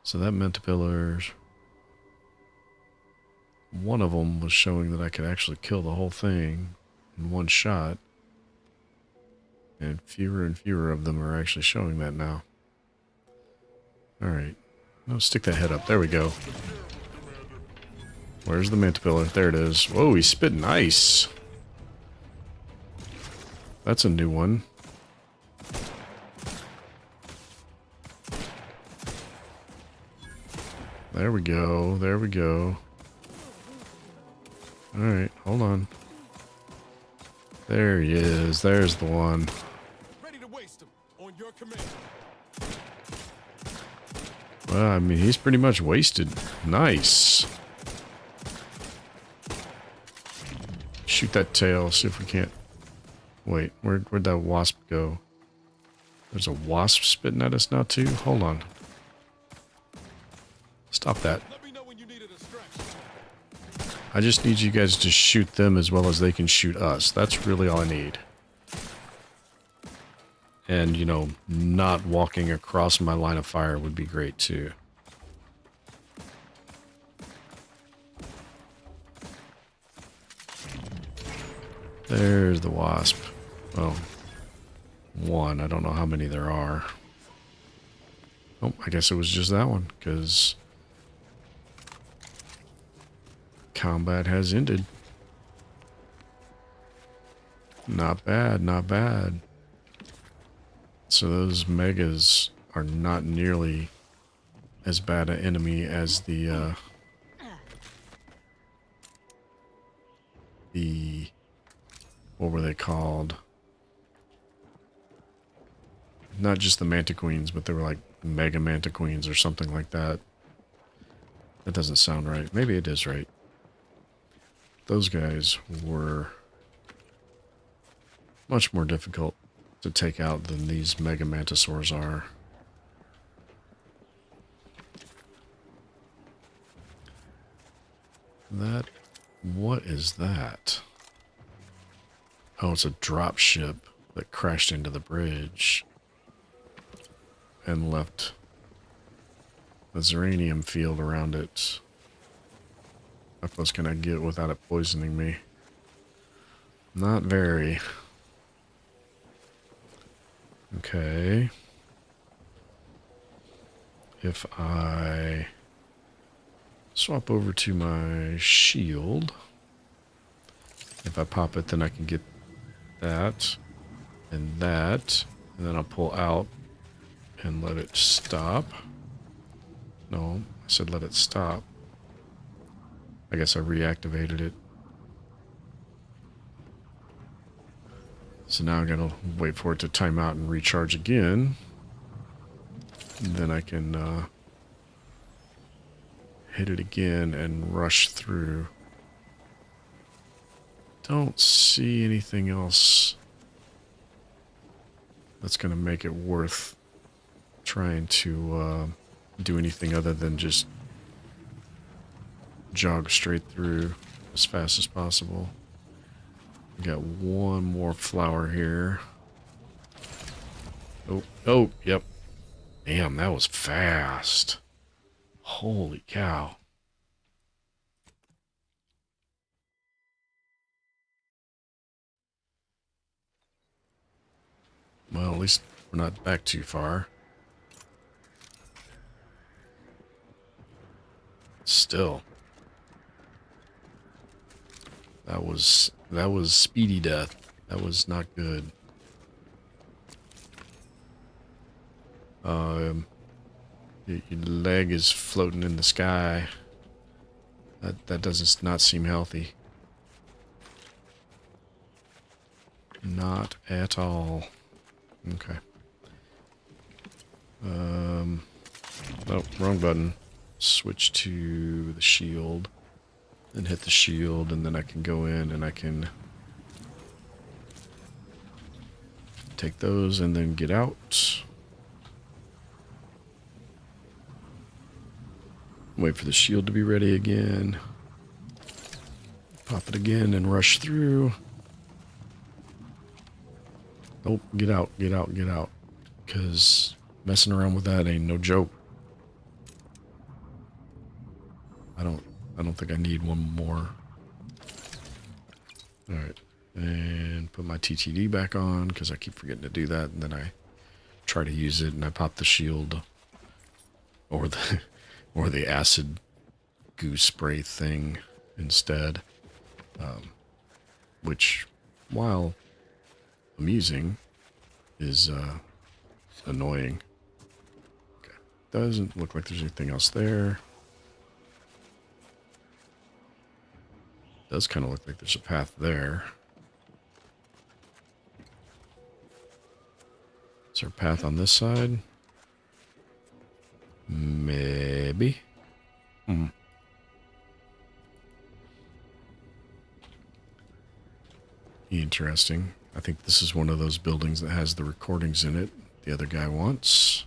So that Mantipillar... One of them was showing that I could actually kill the whole thing in one shot. And fewer of them are actually showing that now. Alright. No, stick that head up. There we go. Where's the Mantipillar? There it is. Whoa, he's spitting ice. That's a new one. There we go. There we go. Alright, hold on. There he is. There's the one. Ready to waste him on your command. Well, I mean, he's pretty much wasted. Nice. Shoot that tail, see if we can't... Wait, where'd that wasp go? There's a wasp spitting at us now, too? Hold on. Stop that. I just need you guys to shoot them as well as they can shoot us. That's really all I need. And, you know, not walking across my line of fire would be great, too. There's the wasp. Well, one. I don't know how many there are. Oh, I guess it was just that one, because combat has ended. Not bad, not bad. So those megas are not nearly as bad an enemy as the the, what were they called? Not just the Mantiqueens, but they were like Mega Mantiqueens or something like that. That doesn't sound right. Maybe it is right. Those guys were much more difficult to take out than these Mega Mantisaurs are. That, what is that? Oh, it's a drop ship that crashed into the bridge and left a Zeranium field around it. How close can I get without it poisoning me? Not very. Okay. If I swap over to my shield, if I pop it, then I can get that and that, and then I'll pull out and let it stop. No, I said let it stop. I guess I reactivated it. So now I gotta wait for it to time out and recharge again. And then I can hit it again and rush through. Don't see anything else that's gonna make it worth trying to do anything other than just jog straight through as fast as possible. We got one more flower here. Oh, yep. Damn, that was fast. Holy cow. Well, at least we're not back too far. Still. That was speedy death. That was not good. Your leg is floating in the sky. That does not seem healthy. Not at all. Okay. Oh, wrong button. Switch to the shield. Then hit the shield, and then I can go in and I can take those and then get out. Wait for the shield to be ready again. Pop it again and rush through. Oh, get out, get out, get out. Because messing around with that ain't no joke. I don't think I need one more. Alright. And put my TTD back on because I keep forgetting to do that, and then I try to use it and I pop the shield or the acid goo spray thing instead. Which, while amusing, is annoying. Okay. Doesn't look like there's anything else there. Does kind of look like there's a path there. Is there a path on this side? Maybe. Interesting. I think this is one of those buildings that has the recordings in it the other guy wants.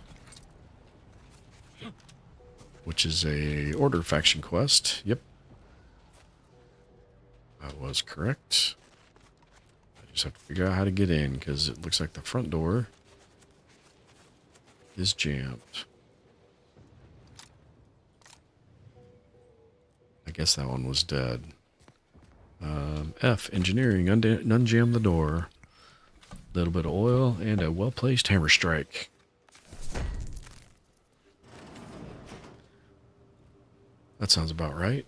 Which is a Order faction quest. Yep. That was correct. I just have to figure out how to get in because it looks like the front door is jammed. I guess that one was dead. F, engineering, unjam the door. A little bit of oil and a well-placed hammer strike. That sounds about right.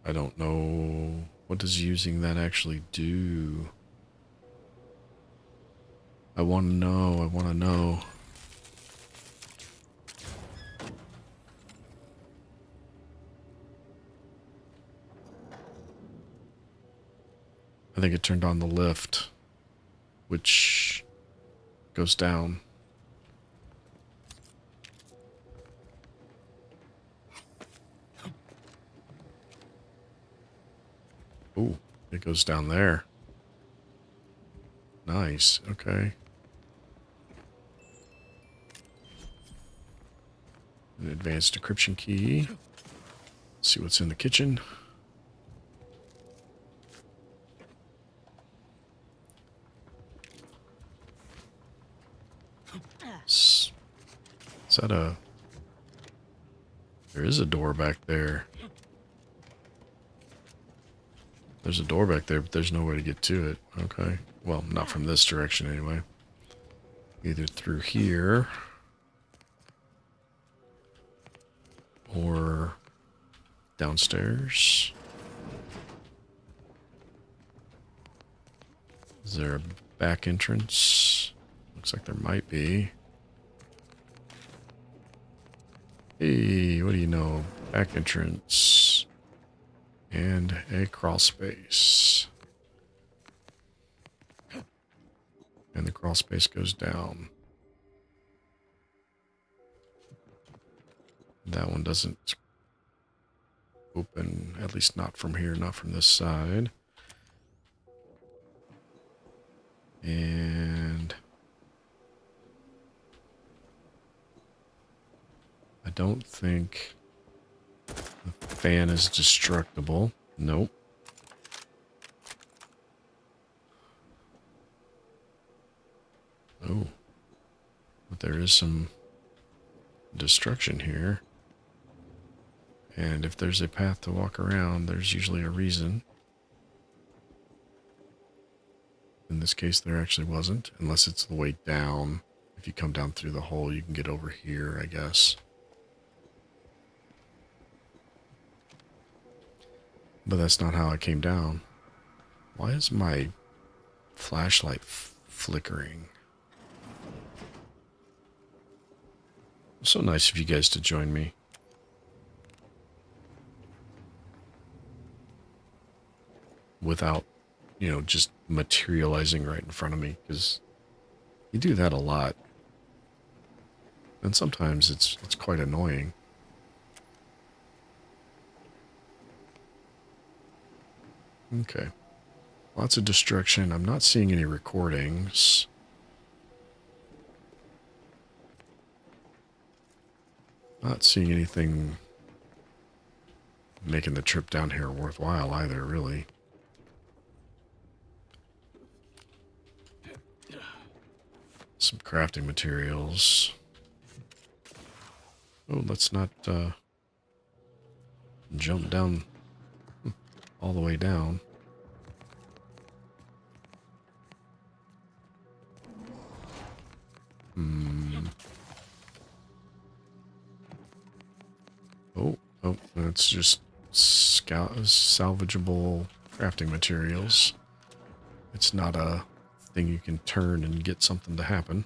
I don't know. What does using that actually do? I want to know. I want to know. I think it turned on the lift, which goes down. Ooh, it goes down there. Nice, okay. An advanced decryption key. Let's see what's in the kitchen. Is that a... There is a door back there. There's a door back there, but there's no way to get to it. Okay. Well, not from this direction anyway. Either through here or downstairs. Is there a back entrance? Looks like there might be. Hey, what do you know? Back entrance. And a crawl space. And the crawl space goes down. That one doesn't open, at least not from here, not from this side. And I don't think the fan is destructible. Nope. Oh. But there is some destruction here. And if there's a path to walk around, there's usually a reason. In this case, there actually wasn't, unless it's the way down. If you come down through the hole, you can get over here, I guess. But that's not how I came down. Why is my flashlight flickering? It's so nice of you guys to join me. Without, you know, just materializing right in front of me, because you do that a lot. And sometimes it's quite annoying. Okay. Lots of destruction. I'm not seeing any recordings. Not seeing anything making the trip down here worthwhile either, really. Some crafting materials. Oh, let's not jump down all the way down. Oh, that's just salvageable crafting materials. It's not a thing you can turn and get something to happen.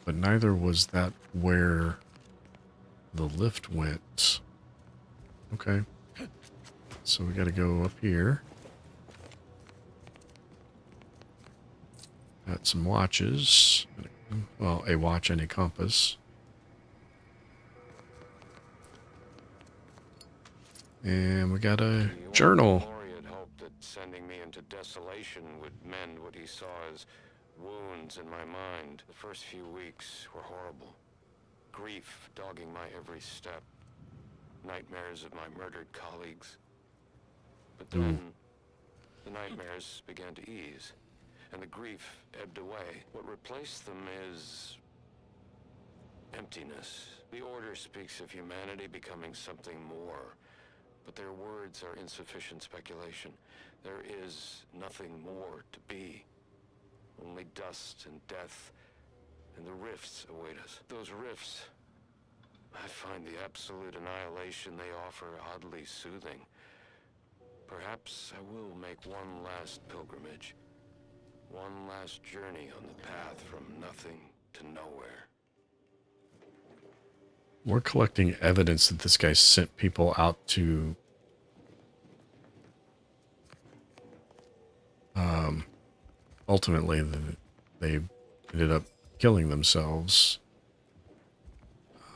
But neither was that where the lift went. Okay. So we gotta go up here. Got some watches. Well, a watch and a compass. And we got a journal. Laurie had hoped that sending me into desolation would mend what he saw as wounds in my mind. The first few weeks were horrible. Grief dogging my every step. Nightmares of my murdered colleagues. But then, the nightmares began to ease, and the grief ebbed away. What replaced them is emptiness. The Order speaks of humanity becoming something more, but their words are insufficient speculation. There is nothing more to be. Only dust and death, and the rifts await us. Those rifts, I find the absolute annihilation they offer oddly soothing. Perhaps I will make one last pilgrimage. One last journey on the path from nothing to nowhere. We're collecting evidence that this guy sent people out to ultimately, they ended up killing themselves.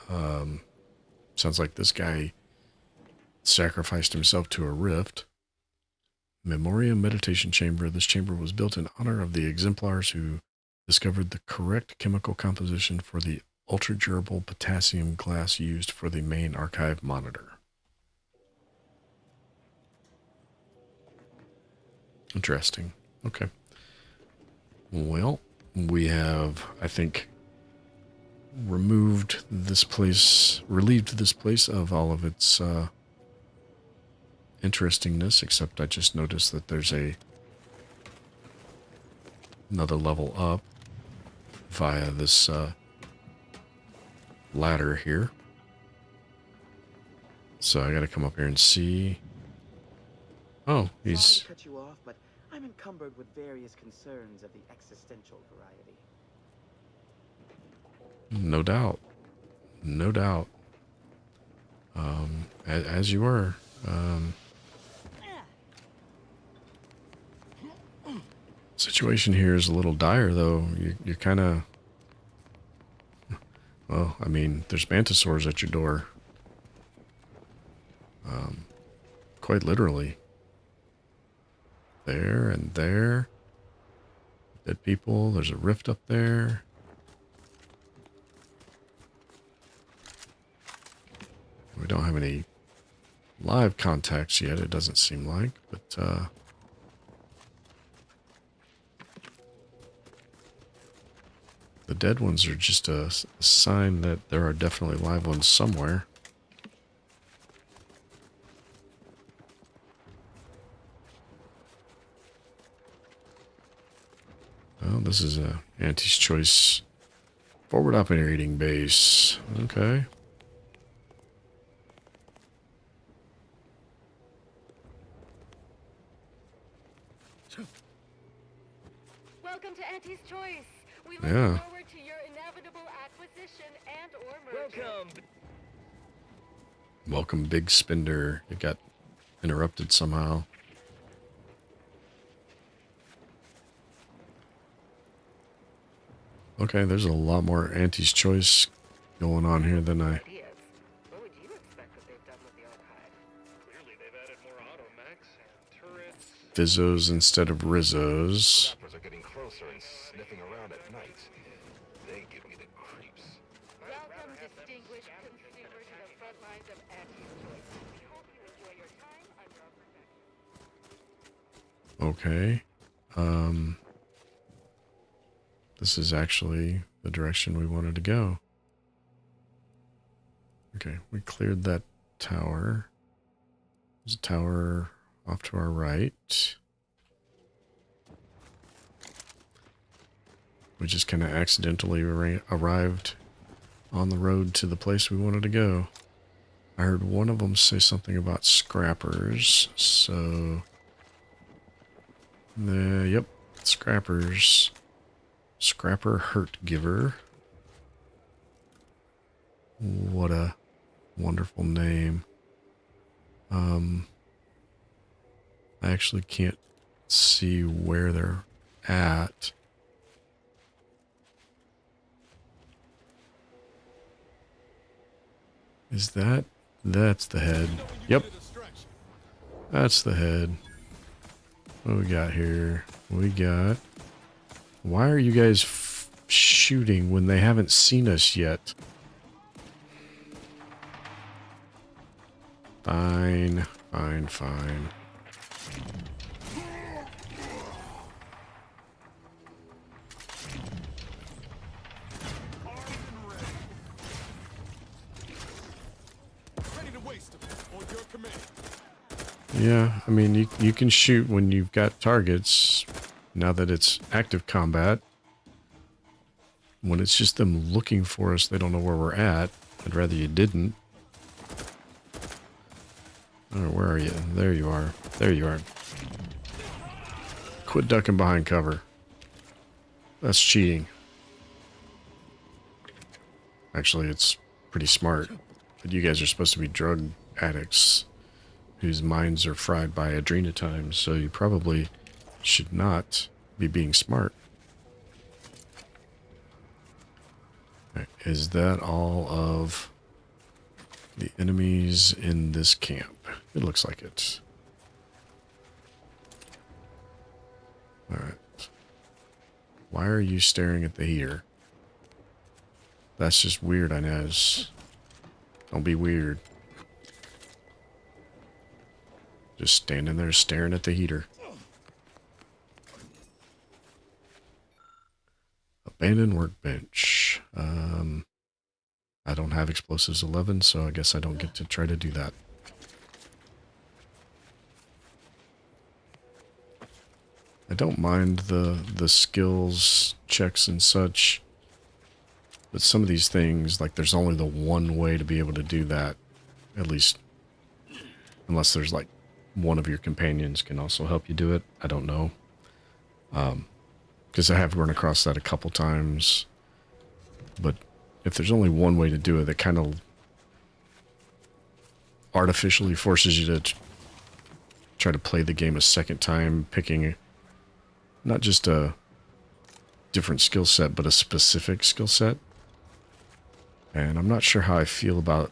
Sounds like this guy sacrificed himself to a rift. Memoriam Meditation Chamber. This chamber was built in honor of the exemplars who discovered the correct chemical composition for the ultra-durable potassium glass used for the main archive monitor. Interesting. Okay. Well, we have, I think, relieved this place of all of its interestingness, except I just noticed that there's another level up via this ladder here. So I gotta come up here and see. Oh, he's... Sorry to cut you off, but I'm encumbered with various concerns of the existential variety. No doubt. No doubt. As you were. Situation here is a little dire, though. You're kind of... Well, I mean, there's mantisaurs at your door. Quite literally. There and there. Dead people. There's a rift up there. We don't have any live contacts yet, it doesn't seem like, but the dead ones are just a sign that there are definitely live ones somewhere. Well, this is a Auntie's Choice forward operating base. Okay. Welcome to Auntie's Choice. We look Yeah. forward to your inevitable acquisition and or merger. Welcome, Big Spender. It got interrupted somehow. Okay, there's a lot more Auntie's Choice going on here than I... What would you expect that they've done with the archive? Clearly, they've added more automechs and turrets. Fizzos instead of Rizzos. Snappers are getting closer and sniffing around at night. They give me the creeps. Welcome, distinguished consumer, to the front lines of Auntie's Choice. We hope you enjoy your time under our protection. Okay. This is actually the direction we wanted to go. Okay, we cleared that tower. There's a tower off to our right. We just kind of accidentally arrived on the road to the place we wanted to go. I heard one of them say something about scrappers, so... yep, scrappers. Scrapper Hurt Giver. What a wonderful name. I actually can't see where they're at. Is that... That's the head. Yep. That's the head. What do we got here? We got... Why are you guys shooting when they haven't seen us yet? Fine, fine, fine. Ready to waste them on your command. Yeah, I mean, you can shoot when you've got targets. Now that it's active combat, when it's just them looking for us, they don't know where we're at. I'd rather you didn't. Oh, where are you? There you are. There you are. Quit ducking behind cover. That's cheating. Actually, it's pretty smart. But you guys are supposed to be drug addicts whose minds are fried by adrenotime, so you probably should not be being smart. Right, is that all of the enemies in this camp? It looks like it. Alright. Why are you staring at the heater? That's just weird, Inez. Don't be weird. Just standing there staring at the heater. Abandoned workbench. I don't have explosives 11, so I guess I don't get to try to do that. I don't mind the skills checks and such, but some of these things, like there's only the one way to be able to do that, at least, unless there's like one of your companions can also help you do it. I don't know. Because I have run across that a couple times, but if there's only one way to do it, that kind of artificially forces you to try to play the game a second time, picking not just a different skill set, but a specific skill set. And I'm not sure how I feel about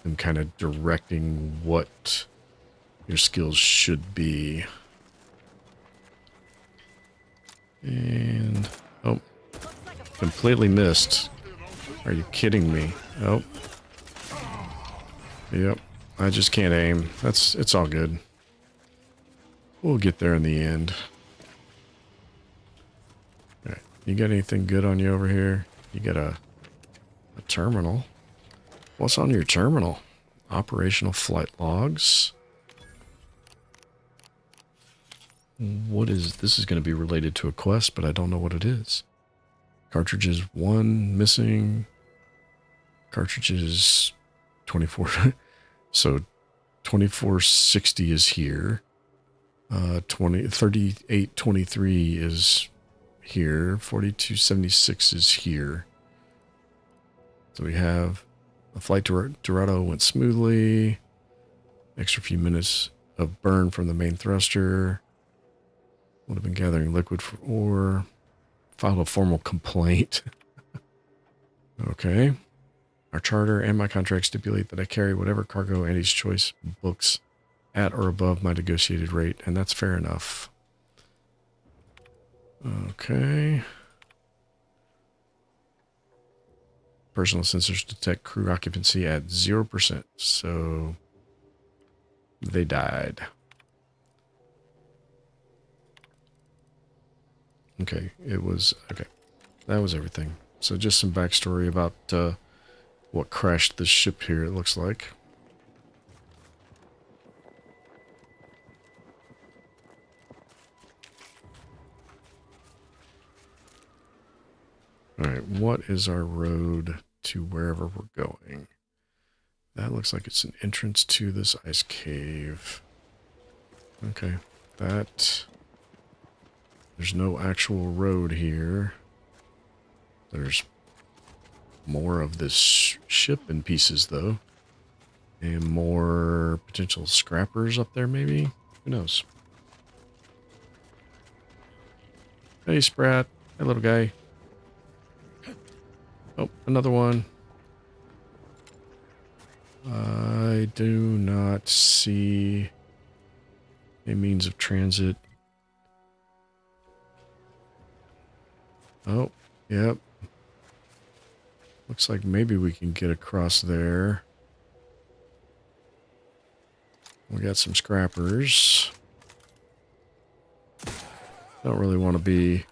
them kind of directing what your skills should be. And, oh, completely missed. Are you kidding me? Oh. Yep, I just can't aim. It's all good. We'll get there in the end. All right, you got anything good on you over here? You got a terminal. What's on your terminal? Operational flight logs. What is this? Is going to be related to a quest, but I don't know what it is. Cartridges 1 missing. Cartridges 24. So 2460 is here. 3823 is here. 4276 is here. So we have a flight to Dorado went smoothly. Extra few minutes of burn from the main thruster. Would have been gathering liquid for ore. Filed a formal complaint. Okay. Our charter and my contract stipulate that I carry whatever cargo Andy's Choice books at or above my negotiated rate, and that's fair enough. Okay. Personal sensors detect crew occupancy at 0%, so they died. Okay, it was, okay, that was everything. So just some backstory about what crashed this ship here, it looks like. Alright, what is our road to wherever we're going? That looks like it's an entrance to this ice cave. Okay, that... There's no actual road here. There's more of this ship in pieces, though. And more potential scrappers up there, maybe? Who knows? Hey, Sprat. Hey, little guy. Oh, another one. I do not see a means of transit. Oh, yep. Looks like maybe we can get across there. We got some scrappers. Don't really want to be...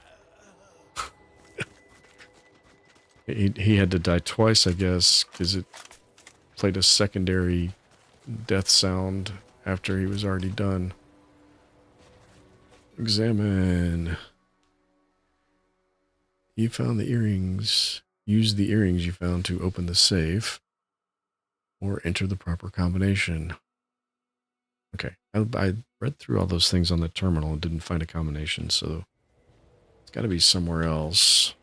he had to die twice, I guess, because it played a secondary death sound after he was already done. Examine. You found the earrings. Use the earrings you found to open the safe or enter the proper combination. Okay, I read through all those things on the terminal and didn't find a combination, so it's got to be somewhere else.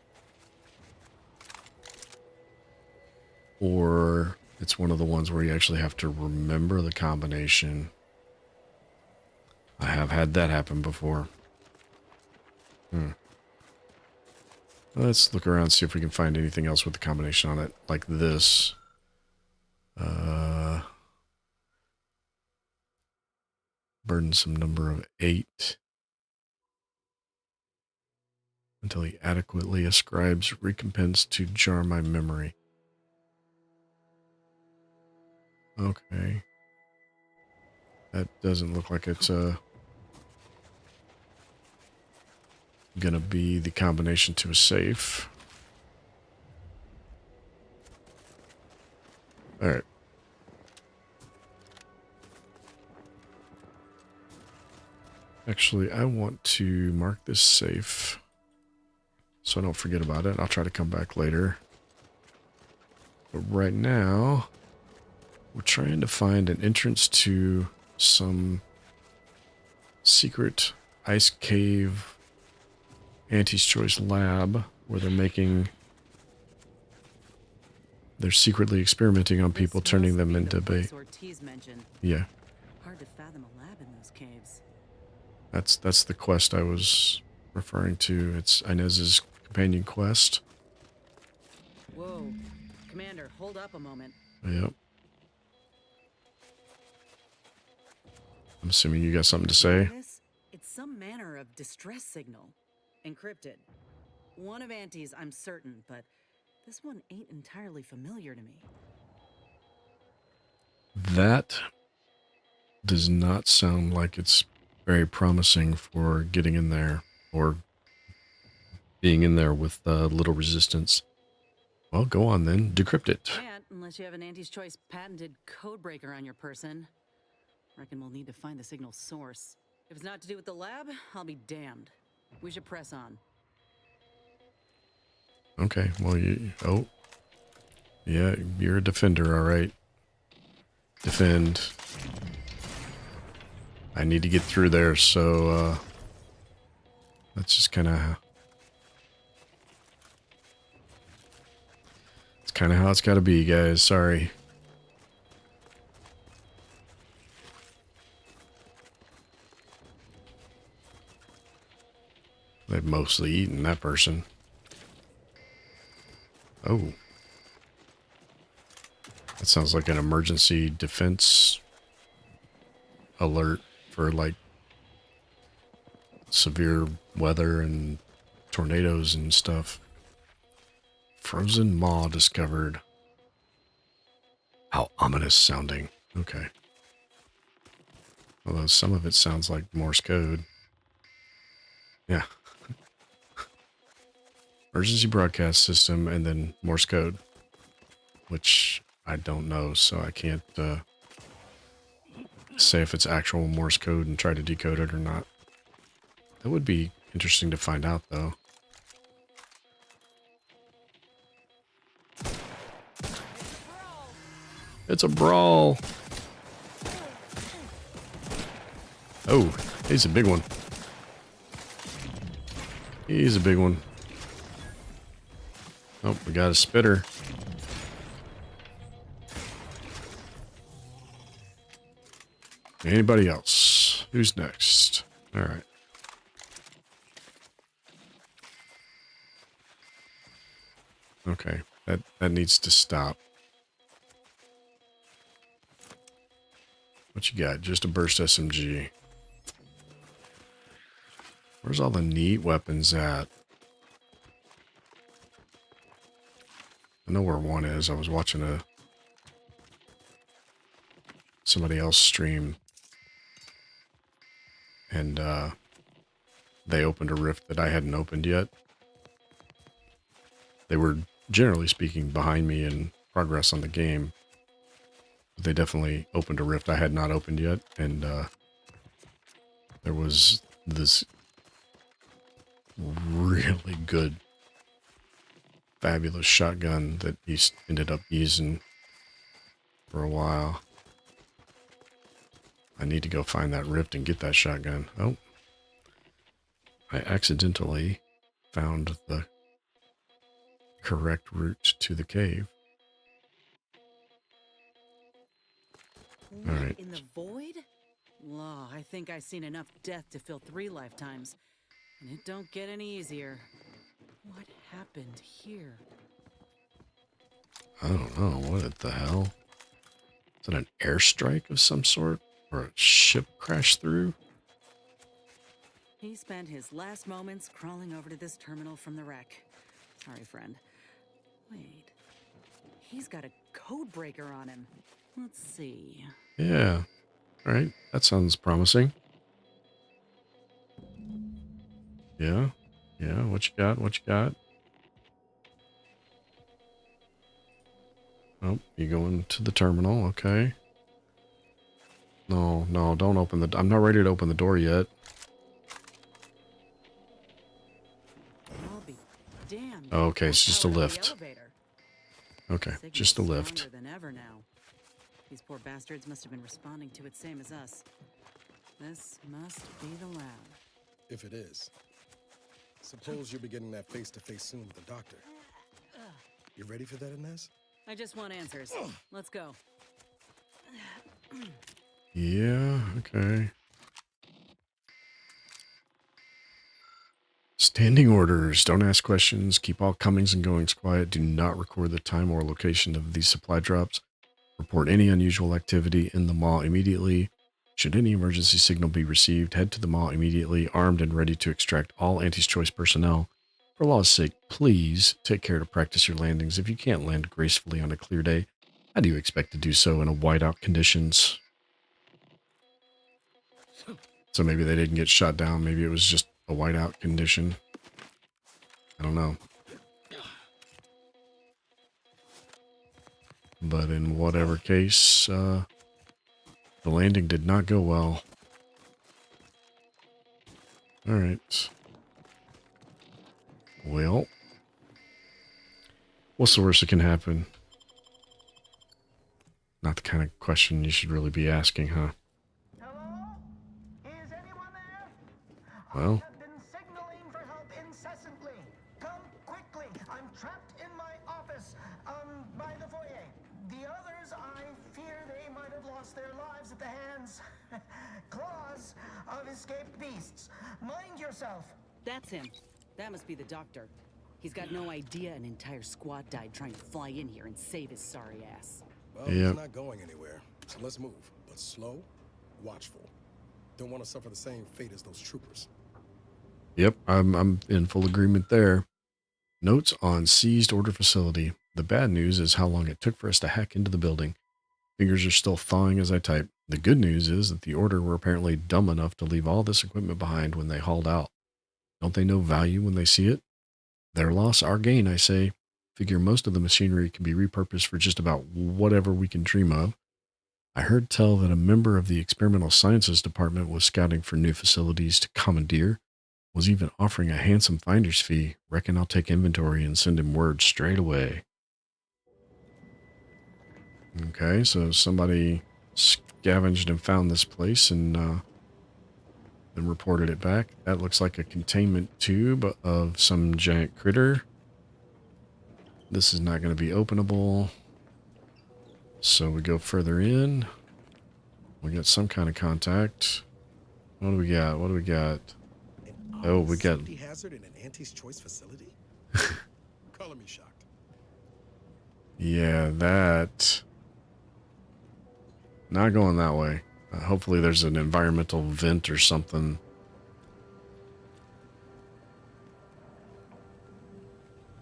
Or it's one of the ones where you actually have to remember the combination. I have had that happen before. Let's look around, see if we can find anything else with the combination on it, like this. Burdensome number of 8. Until he adequately ascribes recompense to jar my memory. Okay. That doesn't look like it's gonna be the combination to a safe. Alright. Actually, I want to mark this safe so I don't forget about it. I'll try to come back later. But right now, we're trying to find an entrance to some secret ice cave Auntie's Choice lab where they're secretly experimenting on people, turning them into yeah. Hard to fathom a lab in those caves. That's the quest I was referring to. It's Inez's companion quest. Whoa. Commander, hold up a moment. Yep. I'm assuming you got something to say. It's some manner of distress signal. Encrypted. One of Auntie's, I'm certain, but this one ain't entirely familiar to me. That does not sound like it's very promising for getting in there or being in there with little resistance. Well, go on then. Decrypt it. Can't unless you have an Auntie's Choice patented codebreaker on your person. Reckon we'll need to find the signal source. If it's not to do with the lab, I'll be damned. We should press on. Okay, well, oh. Yeah, you're a defender, all right. Defend. I need to get through there, so, that's just kind of... It's kind of how it's got to be, guys. Sorry. They've mostly eaten that person. Oh. That sounds like an emergency defense alert for, like, severe weather and tornadoes and stuff. Frozen maw discovered. How ominous sounding. Okay. Although some of it sounds like Morse code. Yeah. Emergency broadcast system and then Morse code, which I don't know, so I can't say if it's actual Morse code and try to decode it or not. That would be interesting to find out, though. It's a brawl. Oh, he's a big one. He's a big one. Oh, we got a spitter. Anybody else? Who's next? All right. Okay, that needs to stop. What you got? Just a burst SMG. Where's all the neat weapons at? I know where one is. I was watching somebody else stream, and they opened a rift that I hadn't opened yet. They were, generally speaking, behind me in progress on the game. They definitely opened a rift I had not opened yet, and there was this really good, fabulous shotgun that he ended up using for a while. I need to go find that rift and get that shotgun. Oh, I accidentally found the correct route to the cave. All right. In the void? Law, I think I've seen enough death to fill 3 lifetimes. And it don't get any easier. What happened here? I don't know. What the hell? Is it an airstrike of some sort? Or a ship crashed through? He spent his last moments crawling over to this terminal from the wreck. Sorry, friend. Wait. He's got a code breaker on him. Let's see. Yeah. All right. That sounds promising. Yeah. Yeah. What you got? What you got? Oh, you going to the terminal. Okay. No, no, don't open the... I'm not ready to open the door yet. I'll be damned. Oh, okay, it's just a Out of the lift. elevator. Okay, Signal's just a lift. stronger than ever now. These poor bastards must have been responding to it same as us. This must be the lab. If it is. Suppose you're beginning that face-to-face soon with the doctor. You ready for that, Inez? I just want answers. Let's go. Yeah, okay. Standing orders. Don't ask questions. Keep all comings and goings quiet. Do not record the time or location of these supply drops. Report any unusual activity in the mall immediately. Should any emergency signal be received, head to the mall immediately, armed and ready to extract all Auntie's Choice personnel. For law's sake, please take care to practice your landings. If you can't land gracefully on a clear day, how do you expect to do so in a whiteout conditions? So maybe they didn't get shot down. Maybe it was just a whiteout condition. I don't know. But in whatever case, the landing did not go well. All right. Well, what's the worst that can happen? Not the kind of question you should really be asking, huh? Is anyone there? Well, I've been signaling for help incessantly. Come quickly. I'm trapped in my office, by the foyer. The others, I fear they might have lost their lives at the hands, claws of escaped beasts. Mind yourself. That's him. That must be the doctor. He's got no idea an entire squad died trying to fly in here and save his sorry ass. Well, he's not going anywhere, so let's move. But slow, watchful. Don't want to suffer the same fate as those troopers. Yep, I'm in full agreement there. Notes on seized order facility. The bad news is how long it took for us to hack into the building. Fingers are still thawing as I type. The good news is that the order were apparently dumb enough to leave all this equipment behind when they hauled out. Don't they know value when they see it? Their loss, our gain, I say. Figure most of the machinery can be repurposed for just about whatever we can dream of. I heard tell that a member of the experimental sciences department was scouting for new facilities to commandeer, was even offering a handsome finder's fee. Reckon I'll take inventory and send him word straight away. Okay, so somebody scavenged and found this place and then reported it back. That looks like a containment tube of some giant critter. This is not going to be openable. So we go further in. We got some kind of contact. What do we got? What do we got? Oh, we got... Safety hazard in an Auntie's Choice facility? Color me shocked. Yeah, that... Not going that way. Hopefully there's an environmental vent or something.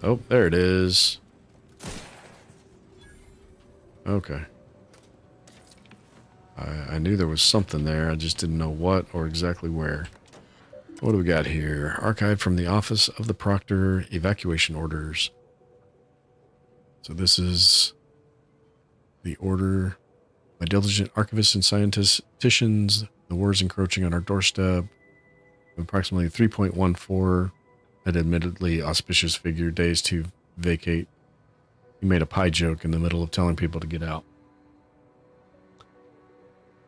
Oh, there it is. Okay. I knew there was something there. I just didn't know what or exactly where. What do we got here? Archived from the Office of the Proctor, evacuation orders. So this is the order. My diligent archivists and scientisticians, the wars encroaching on our doorstep. Approximately 3.14, an admittedly auspicious figure, days to vacate. He made a pie joke in the middle of telling people to get out.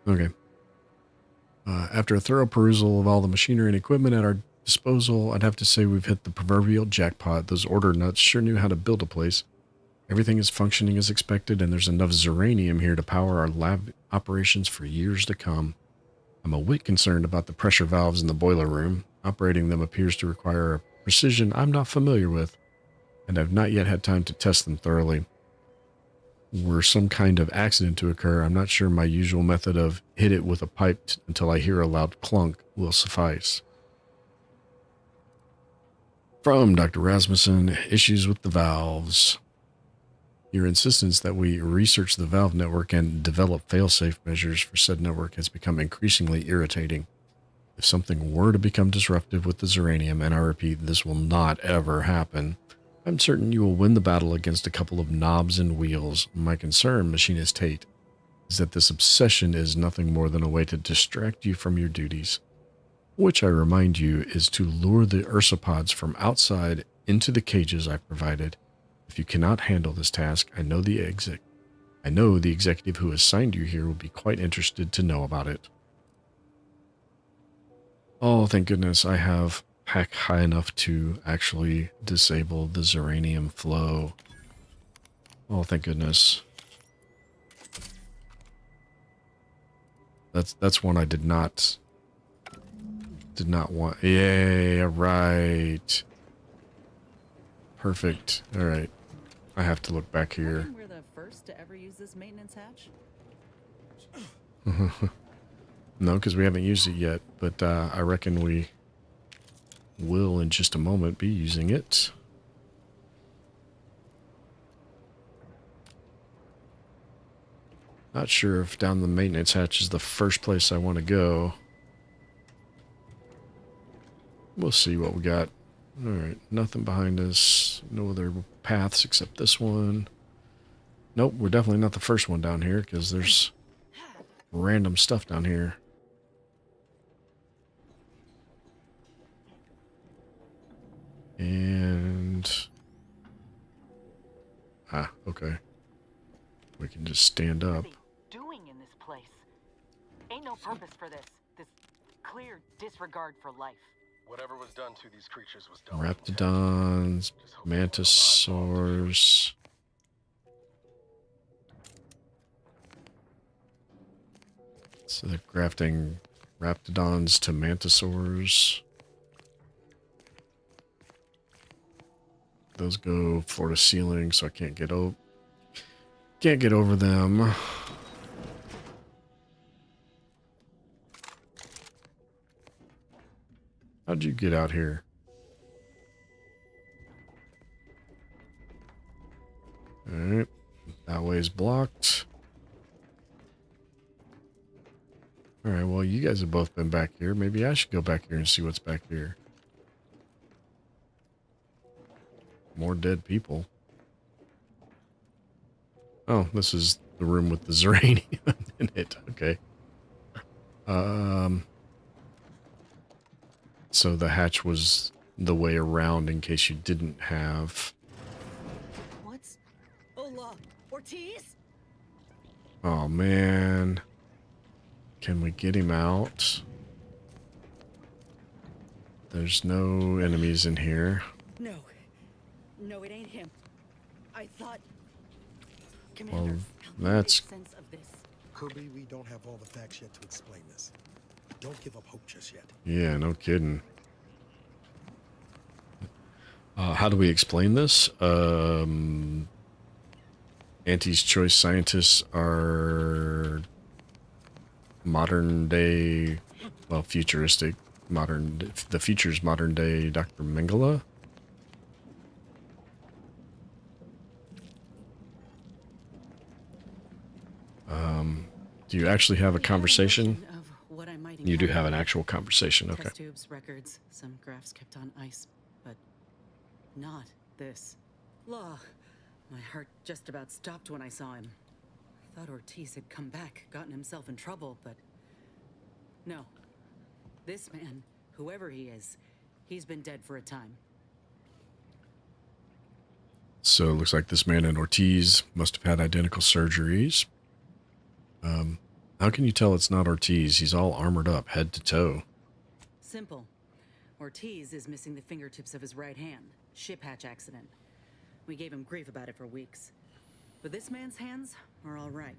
Okay. After a thorough perusal of all the machinery and equipment at our disposal, I'd have to say we've hit the proverbial jackpot. Those order nuts sure knew how to build a place. Everything is functioning as expected, and there's enough zeranium here to power our lab operations for years to come. I'm a whit concerned about the pressure valves in the boiler room. Operating them appears to require a precision I'm not familiar with, and I've not yet had time to test them thoroughly. Were some kind of accident to occur, I'm not sure my usual method of hit it with a pipe until I hear a loud clunk will suffice. From Dr. Rasmussen, issues with the valves. Your insistence that we research the valve network and develop fail-safe measures for said network has become increasingly irritating. If something were to become disruptive with the Zeranium, and I repeat, this will not ever happen, I'm certain you will win the battle against a couple of knobs and wheels. My concern, Machinist Tate, is that this obsession is nothing more than a way to distract you from your duties, which I remind you is to lure the ursopods from outside into the cages I provided. If you cannot handle this task, I know the executive who assigned you here will be quite interested to know about it. Oh, thank goodness I have hack high enough to actually disable the Zeranium flow. Oh, thank goodness. That's one I did not want. Yay, right. Perfect. All right. I have to look back here. We're the first to ever use this maintenance hatch. No, because we haven't used it yet, but I reckon we will in just a moment be using it. Not sure if down the maintenance hatch is the first place I want to go. We'll see what we got. Alright, nothing behind us. No other paths except this one. Nope, we're definitely not the first one down here because there's random stuff down here. And... ah, okay. We can just stand up. What are they doing in this place? Ain't no purpose for this. This clear disregard for life. Whatever was done to these creatures was done. Raptidons, mantisaurs. So they're grafting raptidons to mantisaurs. Those go floor to ceiling, so I can't get over them. How'd you get out here? Alright. That way's blocked. Alright, well, you guys have both been back here. Maybe I should go back here and see what's back here. More dead people. Oh, this is the room with the Zeranium in it. Okay. So the hatch was the way around in case you didn't have... What's... Hola, Ortiz? Oh, man. Can we get him out? There's no enemies in here. No. No, it ain't him. I thought... Well, that's... Could be we don't have all the facts yet to explain this. Don't give up hope just yet. Yeah, no kidding. How do we explain this? Auntie's choice scientists are modern day, well, futuristic, the future's modern day Dr. Mengele. Do you actually have a conversation? You do have an actual conversation, okay. Test tubes, records, some graphs kept on ice, but not this. Law. My heart just about stopped when I saw him. I thought Ortiz had come back, gotten himself in trouble, but no. This man, whoever he is, he's been dead for a time. So it looks like this man and Ortiz must have had identical surgeries. How can you tell it's not Ortiz? He's all armored up, head to toe. Simple. Ortiz is missing the fingertips of his right hand. Ship hatch accident. We gave him grief about it for weeks. But this man's hands are all right.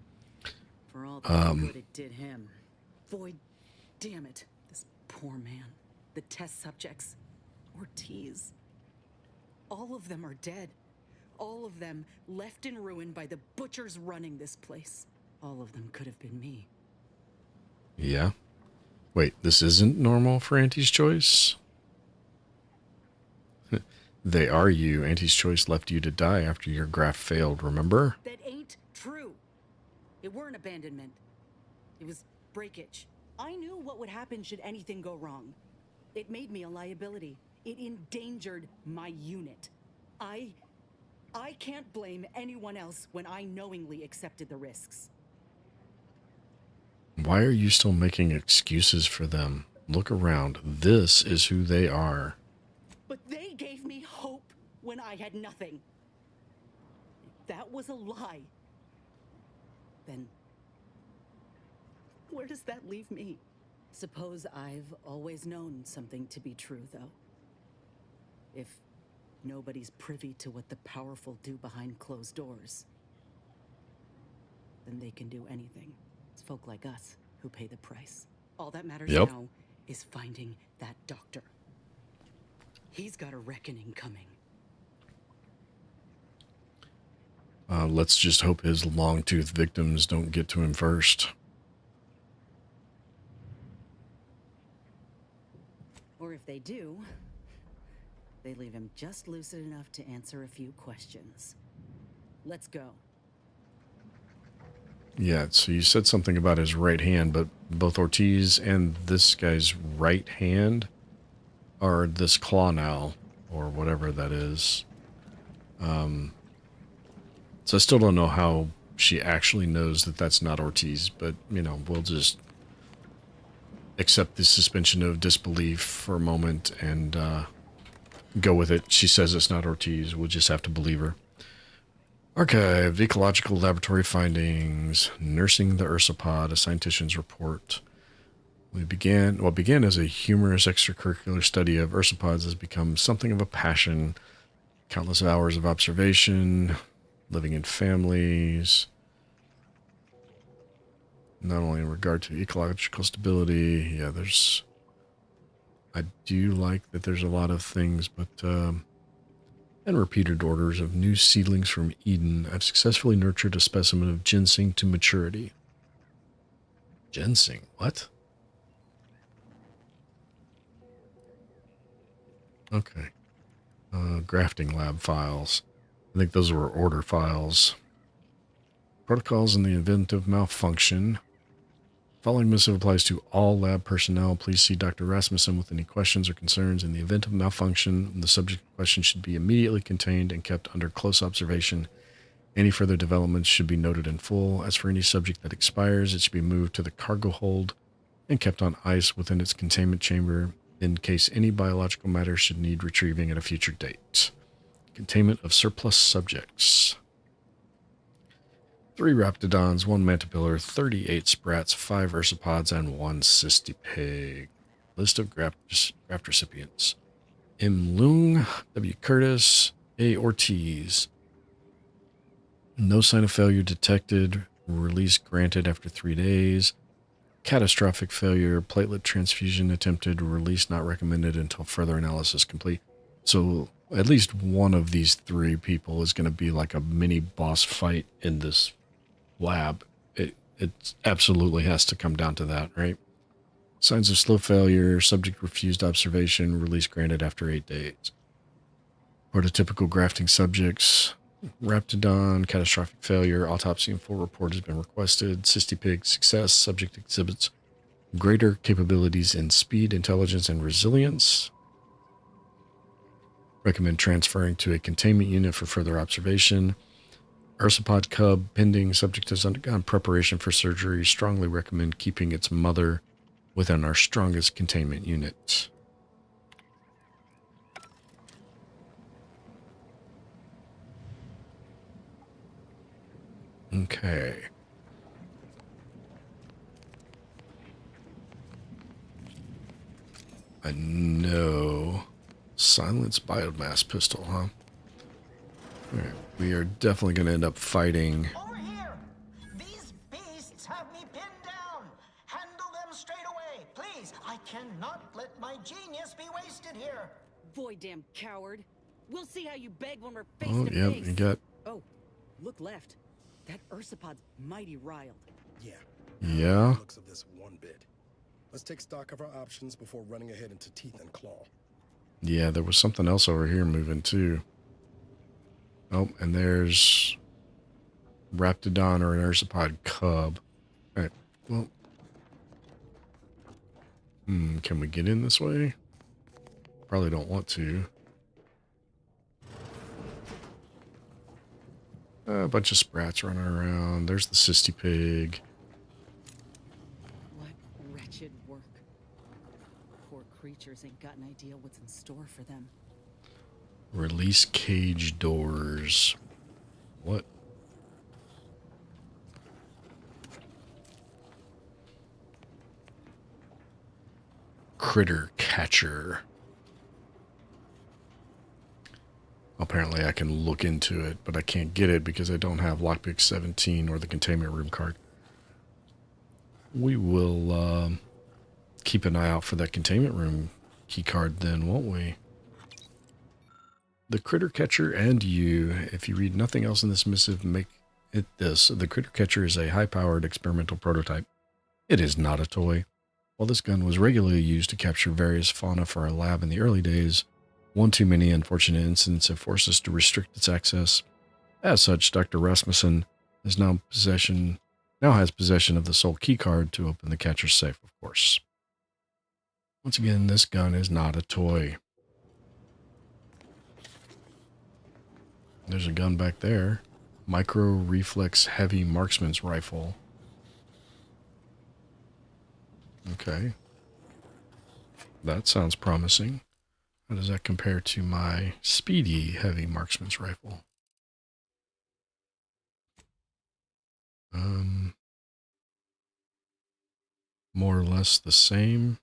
For all the good it did him. Void, damn it. This poor man. the test subjects. Ortiz. All of them are dead. All of them left in ruin by the butchers running this place. All of them could have been me. Yeah. Wait, this isn't normal for Auntie's Choice? They are you. Auntie's Choice left you to die after your graft failed, remember? That ain't true. It weren't abandonment. It was breakage. I knew what would happen should anything go wrong. It made me a liability. It endangered my unit. I can't blame anyone else when I knowingly accepted the risks. Why are you still making excuses for them? Look around. This is who they are. But they gave me hope when I had nothing. If that was a lie, then where does that leave me? Suppose I've always known something to be true, though. If nobody's privy to what the powerful do behind closed doors, then they can do anything. It's folk like us who pay the price. All that matters now is finding that doctor. He's got a reckoning coming. Let's just hope his long-toothed victims don't get to him first. Or if they do, they leave him just lucid enough to answer a few questions. Let's go. Yeah, so you said something about his right hand, but both Ortiz and this guy's right hand are this claw now, or whatever that is. So I still don't know how she actually knows that that's not Ortiz, but, you know, we'll just accept the suspension of disbelief for a moment and go with it. She says it's not Ortiz. We'll just have to believe her. Archived ecological laboratory findings, nursing the ursopod, a scientist's report. What began as a humorous extracurricular study of ursopods has become something of a passion. Countless hours of observation, living in families, not only in regard to ecological stability. Yeah, I do like that there's a lot of things, but and repeated orders of new seedlings from Eden. I've successfully nurtured a specimen of ginseng to maturity. Ginseng? What? Okay. Grafting lab files. I think those were order files. Protocols in the event of malfunction. Following missive applies to all lab personnel. Please see Dr. Rasmussen with any questions or concerns. In the event of malfunction, the subject in question should be immediately contained and kept under close observation. Any further developments should be noted in full. As for any subject that expires, it should be moved to the cargo hold and kept on ice within its containment chamber in case any biological matter should need retrieving at a future date. Containment of surplus subjects. 3 raptidons, 1 mantipillar, 38 sprats, 5 ursopods, and 1 cystipig. List of graft recipients. M. Lung, W. Curtis, A. Ortiz. No sign of failure detected. Release granted after 3 days. Catastrophic failure. Platelet transfusion attempted. Release not recommended until further analysis complete. So at least one of these 3 people is going to be like a mini boss fight in this lab. It absolutely has to come down to that, right? Signs of slow failure. Subject refused observation. Release granted after 8 days. Prototypical grafting subjects. Raptidon, catastrophic failure, autopsy and full report has been requested. Cystipig, success. Subject exhibits greater capabilities in speed, intelligence, and resilience. Recommend transferring to a containment unit for further observation. Ursopod cub, pending. Subject has undergone preparation for surgery. Strongly recommend keeping its mother within our strongest containment unit. Okay. I know. Silence biomass pistol, huh? Alright, we are definitely going to end up fighting. Over here! These beasts have me pinned down! Handle them straight away, please! I cannot let my genius here. Boy, damn coward. We'll see how you beg when we're face Oh, to yep, face. you got... Oh, look left. That ursapod's mighty riled. Yeah. Yeah? Looks of this one bit. Let's take stock of our options before running ahead into teeth and claw. Yeah, there was something else over here moving too. Oh, and there's Raptidon or an ursapod cub. Alright, well... can we get in this way? Probably don't want to. A bunch of sprats running around. There's the cysty pig. What wretched work. Poor creatures ain't got an idea what's in store for them. Release cage doors. What? Critter catcher. Apparently I can look into it, but I can't get it because I don't have lockpick 17 or the containment room card. We will keep an eye out for that containment room key card then, won't we? The critter catcher and you. If you read nothing else in this missive, make it this. The critter catcher is a high-powered experimental prototype. It is not a toy. While this gun was regularly used to capture various fauna for our lab in the early days, one too many unfortunate incidents have forced us to restrict its access. As such, Dr. Rasmussen has now has possession of the sole key card to open the catcher's safe, of course. Once again, this gun is not a toy. There's a gun back there. Micro reflex heavy marksman's rifle. Okay. That sounds promising. How does that compare to my speedy heavy marksman's rifle? More or less the same,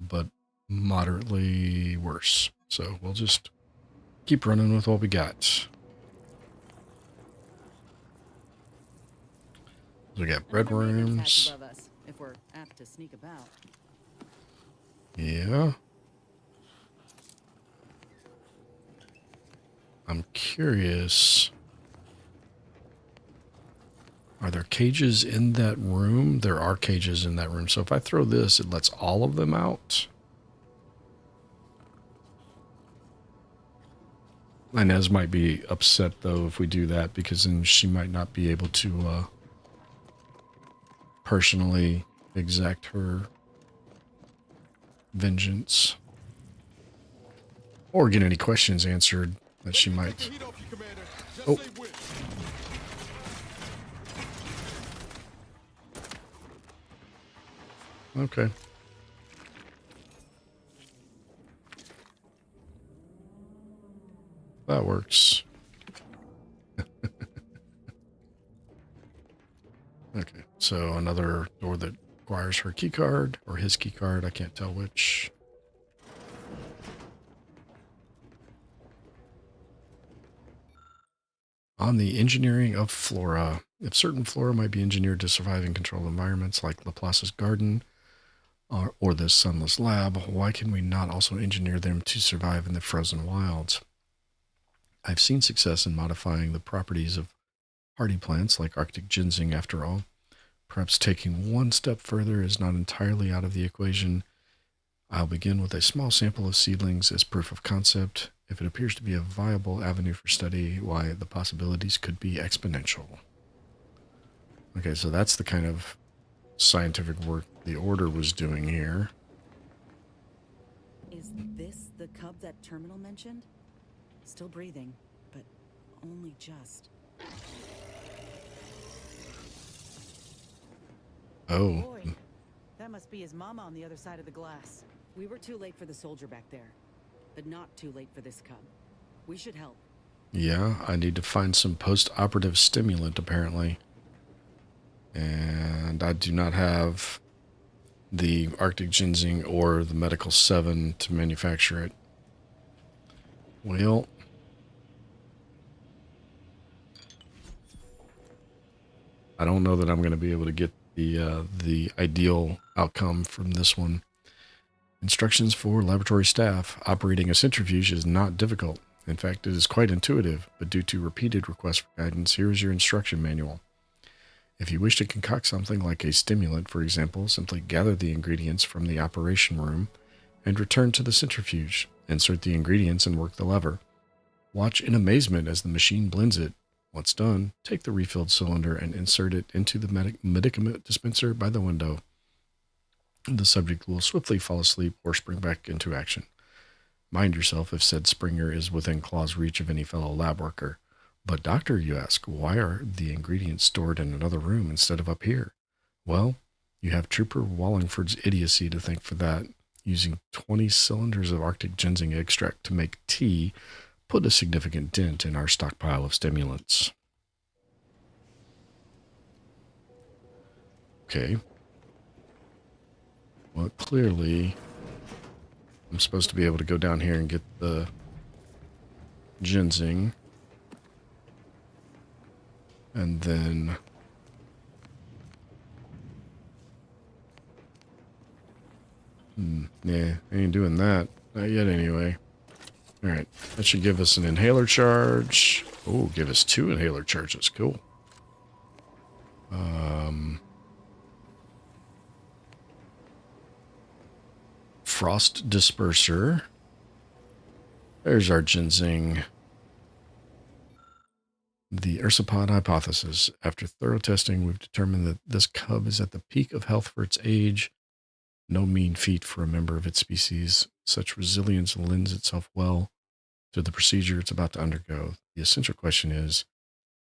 but moderately worse. So we'll just keep running with what we got. We got bread worms. Above us, if we're apt to sneak about. Yeah. I'm curious. Are there cages in that room? There are cages in that room. So if I throw this, it lets all of them out. Inez might be upset, though, if we do that, because then she might not be able to personally exact her vengeance. Or get any questions answered that she might. Oh. Okay. That works. Okay, so another door that requires her key card, or his key card, I can't tell which. On the engineering of flora. If certain flora might be engineered to survive in controlled environments like Laplace's garden or this sunless lab, why can we not also engineer them to survive in the frozen wilds? I've seen success in modifying the properties of hardy plants like Arctic ginseng after all. Perhaps taking one step further is not entirely out of the equation. I'll begin with a small sample of seedlings as proof of concept. If it appears to be a viable avenue for study, why the possibilities could be exponential. Okay, so that's the kind of scientific work the Order was doing here. Is this the cub that Terminal mentioned? Still breathing, but only just. Oh. Boy, that must be his mama on the other side of the glass. We were too late for the soldier back there, but not too late for this cub. We should help. Yeah, I need to find some post-operative stimulant, apparently. And I do not have the Arctic ginseng or the Medical 7 to manufacture it. Well, I don't know that I'm going to be able to get the ideal outcome from this one. Instructions for laboratory staff. Operating a centrifuge is not difficult. In fact, it is quite intuitive, but due to repeated requests for guidance, here is your instruction manual. If you wish to concoct something like a stimulant, for example, simply gather the ingredients from the operation room and return to the centrifuge. Insert the ingredients and work the lever. Watch in amazement as the machine blends it. Once done, take the refilled cylinder and insert it into the medicament dispenser by the window. The subject will swiftly fall asleep or spring back into action. Mind yourself if said springer is within claw's reach of any fellow lab worker. But doctor, you ask, why are the ingredients stored in another room instead of up here? Well, you have Trooper Wallingford's idiocy to thank for that. Using 20 cylinders of Arctic ginseng extract to make tea put a significant dent in our stockpile of stimulants. Okay. Well, clearly, I'm supposed to be able to go down here and get the ginseng. And then... yeah, I ain't doing that. Not yet, anyway. Alright, that should give us an inhaler charge. Oh, give us 2 inhaler charges. Cool. Frost disperser. There's our ginseng. The Ursapod hypothesis. After thorough testing, we've determined that this cub is at the peak of health for its age. No mean feat for a member of its species. Such resilience lends itself well to the procedure it's about to undergo. The essential question is,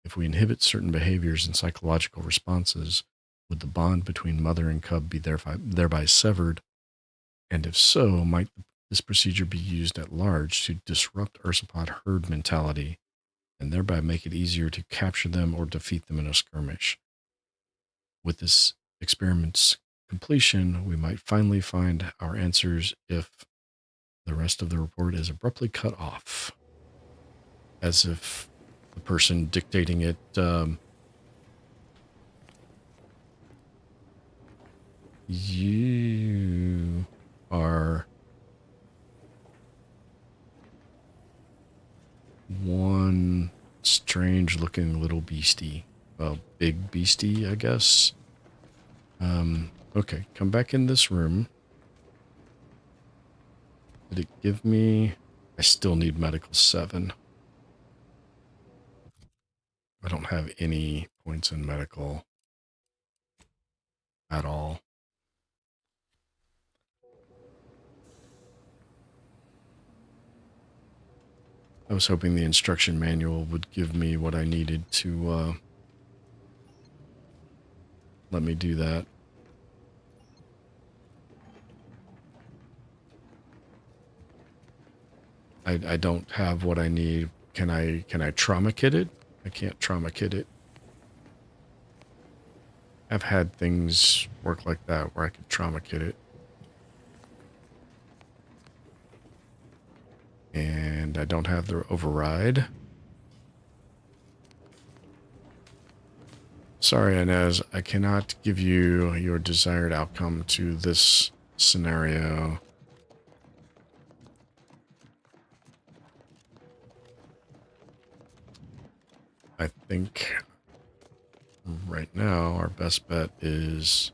if we inhibit certain behaviors and psychological responses, would the bond between mother and cub be thereby severed? And if so, might this procedure be used at large to disrupt Ursapod herd mentality and thereby make it easier to capture them or defeat them in a skirmish? With this experiment's completion, we might finally find our answers if the rest of the report is abruptly cut off. As if the person dictating it you are one strange looking little beastie. Well, big beastie, I guess. Okay, come back in this room. Did it give me... I still need medical 7. I don't have any points in medical at all. I was hoping the instruction manual would give me what I needed to let me do that. I don't have what I need. Can I trauma kit it? I can't trauma kit it. I've had things work like that where I could trauma kit it. And I don't have the override. Sorry, Inez, I cannot give you your desired outcome to this scenario. I think right now our best bet is...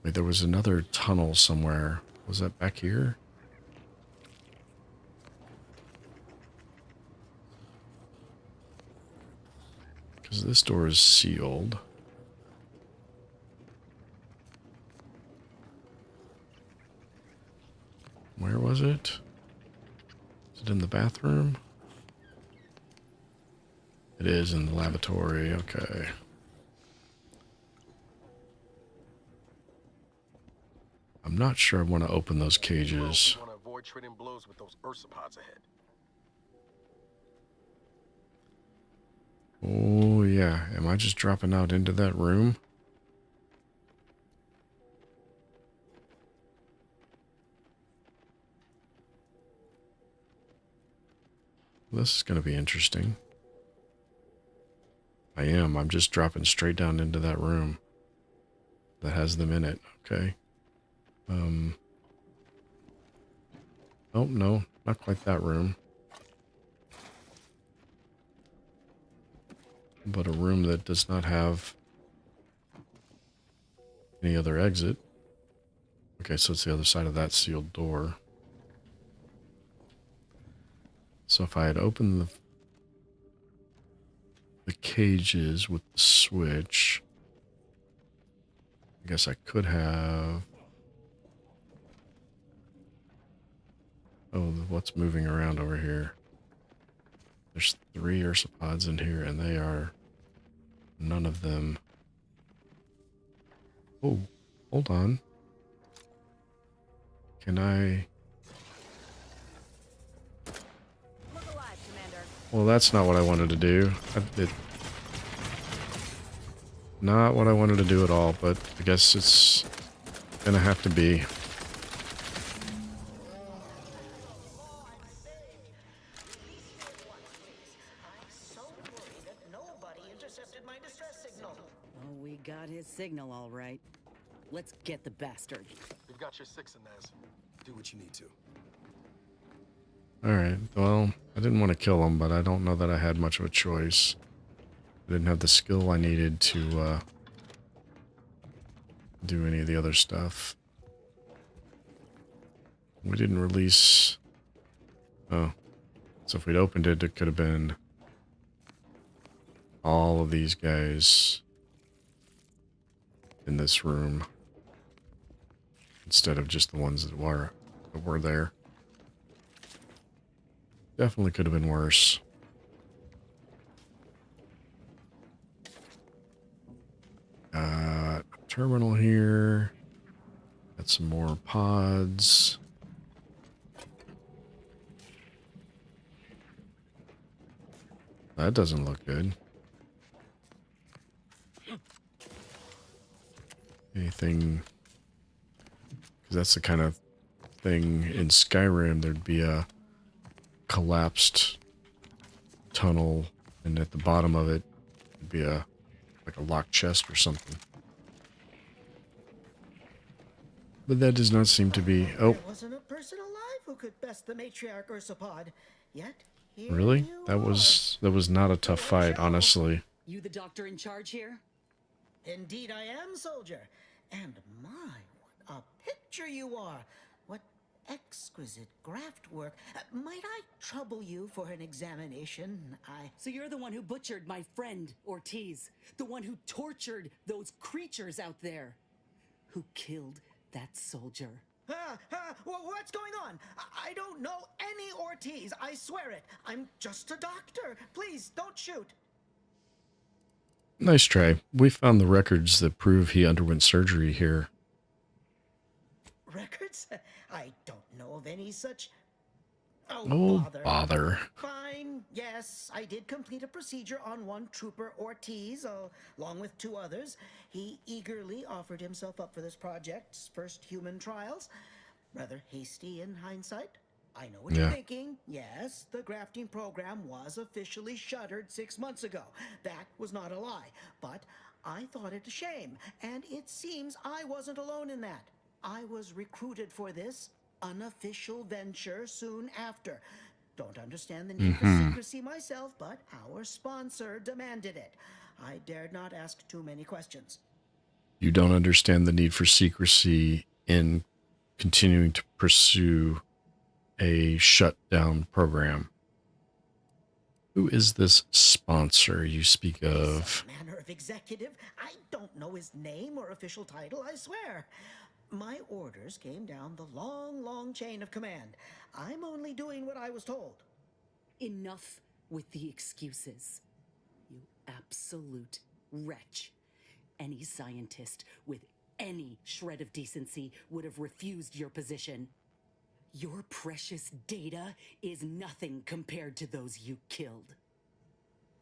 Wait, there was another tunnel somewhere. Was that back here? Because this door is sealed. Where was it? Is it in the bathroom? It is in the lavatory, okay. I'm not sure I want to open those cages. Want to avoid trading blows with those Ursapods ahead. Oh yeah, am I just dropping out into that room? This is going to be interesting. I am. I'm just dropping straight down into that room that has them in it. Okay. Oh, no, not quite that room. But a room that does not have any other exit. Okay, so it's the other side of that sealed door. So if I had opened the cages with the switch, I guess I could have... Oh, what's moving around over here? There's 3 ursopods in here, and they are none of them. Oh, hold on. Can I... Well, that's not what I wanted to do. Not what I wanted to do at all, but I guess it's gonna have to be. Oh, we got his signal all right. Let's get the bastard. We've got your 6 in Naz. Do what you need to. Alright, well, I didn't want to kill him, but I don't know that I had much of a choice. I didn't have the skill I needed to do any of the other stuff. We didn't release... Oh. So if we'd opened it, it could have been all of these guys in this room instead of just the ones that were there. Definitely could have been worse. Terminal here. Got some more pods. That doesn't look good. Anything... Because that's the kind of thing in Skyrim, there'd be a collapsed tunnel, and at the bottom of it would be like a locked chest or something. But that does not seem to be... Oh. There wasn't a person alive who could best the matriarch ursopod. Yet, here Really? you That was not a tough fight, honestly. You the doctor in charge here? Indeed I am, soldier. And my, what a picture you are. What exquisite graft work. Might I trouble you for an examination? So you're the one who butchered my friend, Ortiz. The one who tortured those creatures out there. Who killed that soldier. What's going on? I don't know any Ortiz. I swear it. I'm just a doctor. Please, don't shoot. Nice try. We found the records that prove he underwent surgery here. Records? I don't know of any such... Oh, bother. Fine, yes, I did complete a procedure on one trooper Ortiz, along with 2 others. He eagerly offered himself up for this project's first human trials. Rather hasty in hindsight. I know what you're thinking. Yes, the grafting program was officially shuttered 6 months ago. That was not a lie. But I thought it a shame, and it seems I wasn't alone in that. I was recruited for this unofficial venture soon after. Don't understand the need for secrecy myself, but our sponsor demanded it. I dared not ask too many questions. You don't understand the need for secrecy in continuing to pursue a shutdown program. Who is this sponsor you speak of? Some manner of executive. I don't know his name or official title, I swear. My orders came down the long, long chain of command. I'm only doing what I was told. Enough with the excuses. You absolute wretch. Any scientist with any shred of decency would have refused your position. Your precious data is nothing compared to those you killed.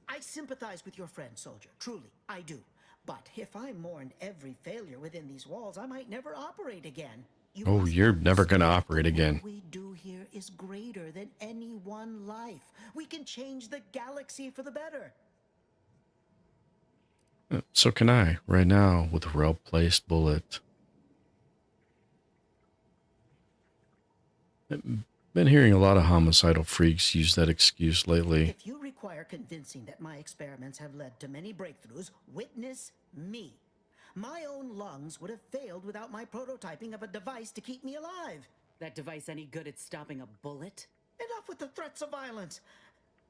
I sympathize with your friend, soldier. Truly, I do. But if I mourn every failure within these walls, I might never operate again. You're never going to operate again. What we do here is greater than any one life. We can change the galaxy for the better. So can I, right now, with a well-placed bullet. Been hearing a lot of homicidal freaks use that excuse lately. If you require convincing that my experiments have led to many breakthroughs, witness me. My own lungs would have failed without my prototyping of a device to keep me alive. That device any good at stopping a bullet? Enough with the threats of violence.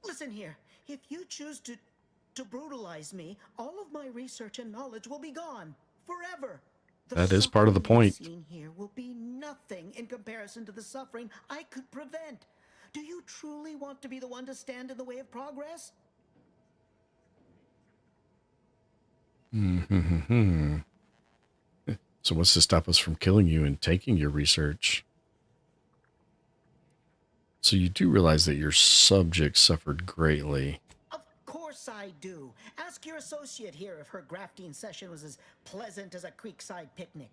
Listen here, if you choose to brutalize me, all of my research and knowledge will be gone forever. That is part of the point. Seen here will be nothing in comparison to the suffering I could prevent. Do you truly want to be the one to stand in the way of progress? So what's to stop us from killing you and taking your research? So you do realize that your subject suffered greatly. Of course I do. Ask your associate here if her grafting session was as pleasant as a creekside picnic.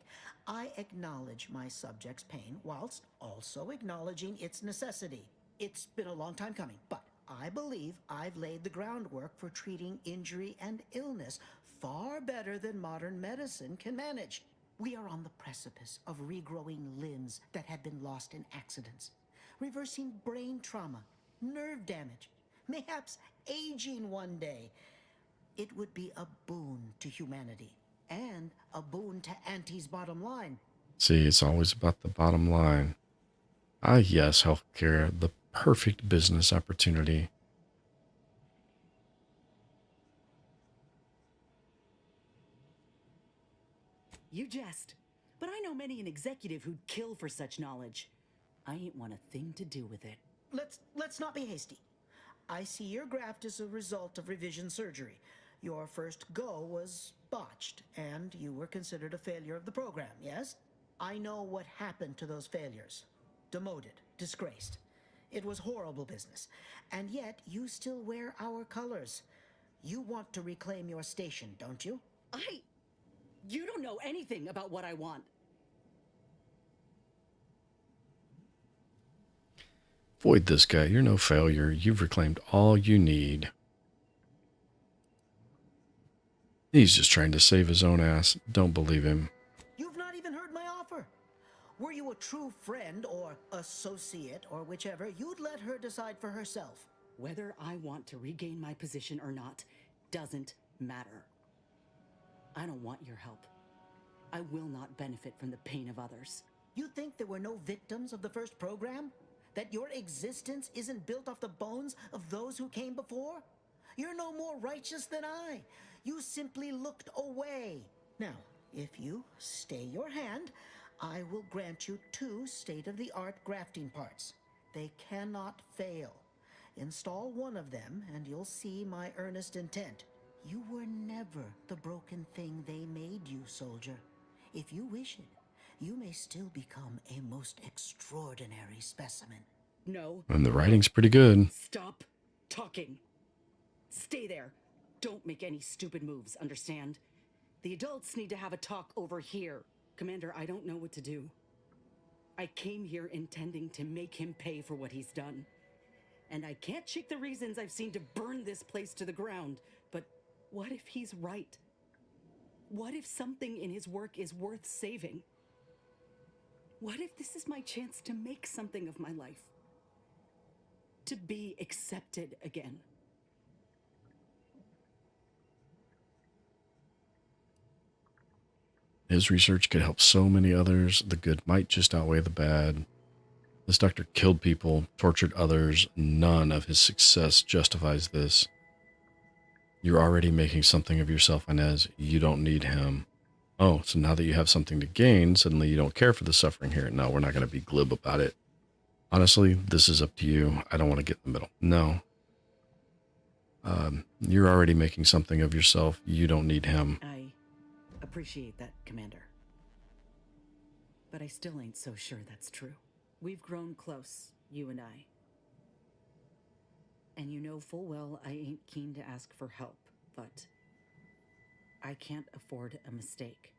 I acknowledge my subject's pain whilst also acknowledging its necessity. It's been a long time coming, but I believe I've laid the groundwork for treating injury and illness far better than modern medicine can manage. We are on the precipice of regrowing limbs that had been lost in accidents, reversing brain trauma, nerve damage, mayhaps aging one day. It would be a boon to humanity and a boon to Auntie's bottom line. See, it's always about the bottom line. Ah, yes, healthcare, the perfect business opportunity. You jest, but I know many an executive who'd kill for such knowledge. I ain't want a thing to do with it. Let's not be hasty. I see your graft is a result of revision surgery. Your first go was botched, and you were considered a failure of the program, yes? I know what happened to those failures. Demoted, disgraced. It was horrible business. And yet, you still wear our colors. You want to reclaim your station, don't you? You don't know anything about what I want. Avoid this guy. You're no failure. You've reclaimed all you need. He's just trying to save his own ass. Don't believe him. You've not even heard my offer. Were you a true friend or associate or whichever, you'd let her decide for herself. Whether I want to regain my position or not doesn't matter. I don't want your help. I will not benefit from the pain of others. You think there were no victims of the first program? That your existence isn't built off the bones of those who came before? You're no more righteous than I. You simply looked away. Now, if you stay your hand, I will grant you 2 state-of-the-art grafting parts. They cannot fail. Install one of them, and you'll see my earnest intent. You were never the broken thing they made you, soldier. If you wish it, you may still become a most extraordinary specimen. No. And the writing's pretty good. Stop talking. Stay there. Don't make any stupid moves, understand? The adults need to have a talk over here. Commander, I don't know what to do. I came here intending to make him pay for what he's done. And I can't shake the reasons I've seen to burn this place to the ground. But what if he's right? What if something in his work is worth saving? What if this is my chance to make something of my life? To be accepted again? His research could help so many others. The good might just outweigh the bad. This doctor killed people, tortured others. None of his success justifies this. You're already making something of yourself, Inez. You don't need him. Oh, so now that you have something to gain, suddenly you don't care for the suffering here. No, we're not going to be glib about it. Honestly, this is up to you. I don't want to get in the middle. No. You're already making something of yourself. You don't need him. I appreciate that, Commander. But I still ain't so sure that's true. We've grown close, you and I. And you know full well I ain't keen to ask for help, but I can't afford a mistake.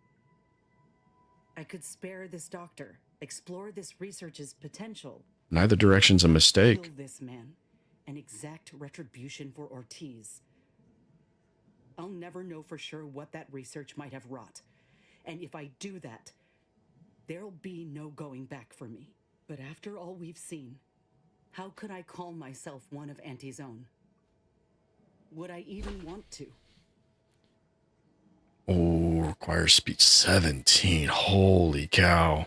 I could spare this doctor, explore this research's potential. Neither direction's a mistake. Kill this man and exact retribution for Ortiz. I'll never know for sure what that research might have wrought. And if I do that, there'll be no going back for me. But after all we've seen, How could I call myself one of Auntie's own? Would I even want to? Oh, requires speech 17. Holy cow.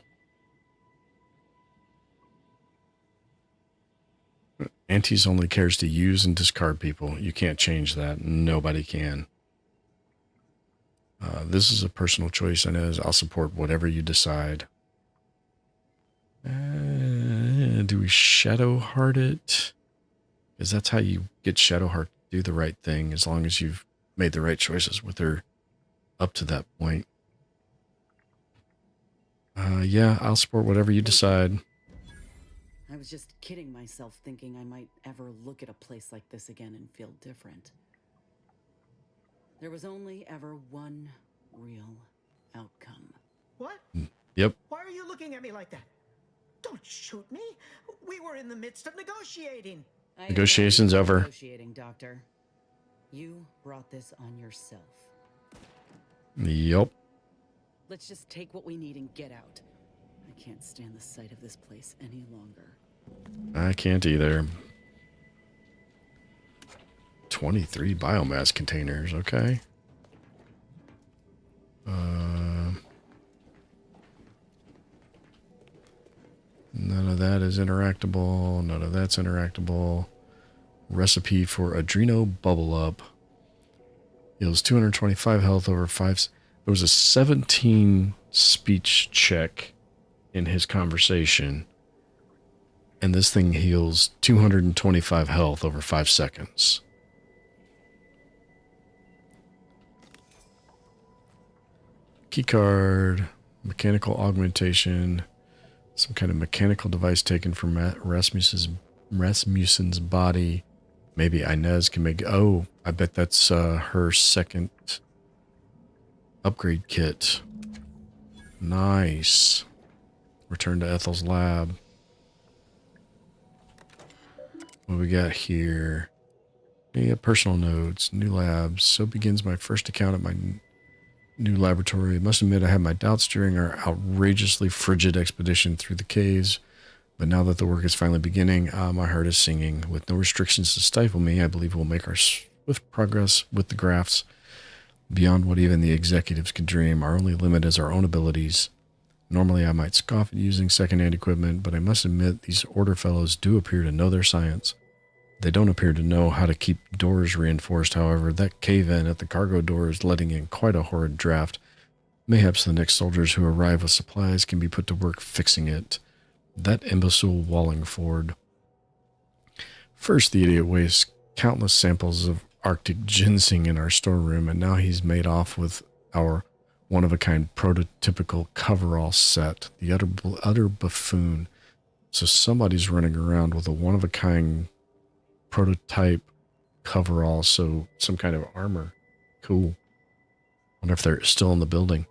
Auntie's only cares to use and discard people. You can't change that. Nobody can. This is a personal choice, and as I'll support whatever you decide. Do we Shadowheart it? Because that's how you get Shadowheart to do the right thing, as long as you've made the right choices with her up to that point. Yeah, I'll support whatever you decide. I was just kidding myself, thinking I might ever look at a place like this again and feel different. There was only ever one real outcome. What? Yep. Why are you looking at me like that? Don't shoot me. We were in the midst of negotiating. Negotiations over. Negotiating, Doctor. You brought this on yourself. Yep. Let's just take what we need and get out. I can't stand the sight of this place any longer. I can't either. 23 biomass containers, okay. None of that is interactable. None of that's interactable. Recipe for Adreno Bubble Up. Heals 225 health over 5. There was a 17 speech check in his conversation. And this thing heals 225 health over 5 seconds. Keycard, mechanical augmentation, some kind of mechanical device taken from Rasmussen's body. Maybe Inez can make... Oh, I bet that's her second upgrade kit. Nice. Return to Ethel's lab. What do we got here? Yeah, personal notes, new labs. So begins my first account at my new laboratory. I must admit I had my doubts during our outrageously frigid expedition through the caves. But now that the work is finally beginning, my heart is singing. With no restrictions to stifle me, I believe we'll make our swift progress with the grafts beyond what even the executives could dream. Our only limit is our own abilities. Normally I might scoff at using second-hand equipment, but I must admit these order fellows do appear to know their science. They don't appear to know how to keep doors reinforced, however. That cave-in at the cargo door is letting in quite a horrid draft. Mayhaps the next soldiers who arrive with supplies can be put to work fixing it. That imbecile Wallingford. First, the idiot wastes countless samples of Arctic ginseng in our storeroom, and now he's made off with our one-of-a-kind prototypical coverall set. The utter buffoon. So somebody's running around with a one-of-a-kind prototype coverall, so some kind of armor. Cool. Wonder if they're still in the building.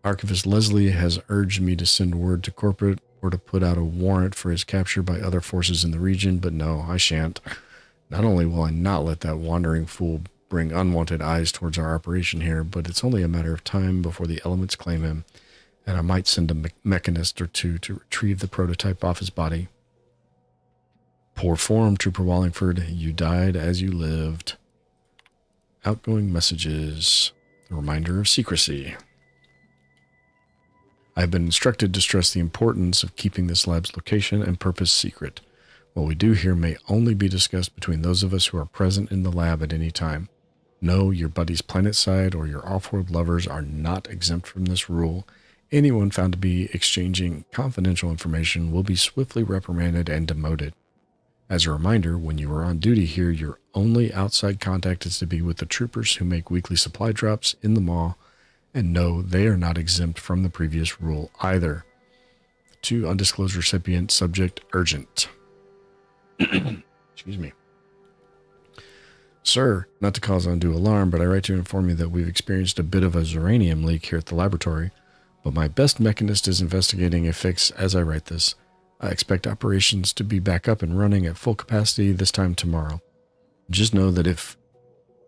Archivist Leslie has urged me to send word to corporate or to put out a warrant for his capture by other forces in the region, but no, I shan't. Not only will I not let that wandering fool bring unwanted eyes towards our operation here, but it's only a matter of time before the elements claim him, and I might send a mechanist or two to retrieve the prototype off his body. Poor form, Trooper Wallingford. You died as you lived. Outgoing messages. A reminder of secrecy. I have been instructed to stress the importance of keeping this lab's location and purpose secret. What we do here may only be discussed between those of us who are present in the lab at any time. No, your buddies planetside or your off-world lovers are not exempt from this rule. Anyone found to be exchanging confidential information will be swiftly reprimanded and demoted. As a reminder, when you are on duty here, your only outside contact is to be with the troopers who make weekly supply drops in the maw, and no, they are not exempt from the previous rule either. To undisclosed recipient, subject urgent. Excuse me. Sir, not to cause undue alarm, but I write to inform you that we've experienced a bit of a uranium leak here at the laboratory, but my best mechanist is investigating a fix as I write this. I expect operations to be back up and running at full capacity this time tomorrow. Just know that if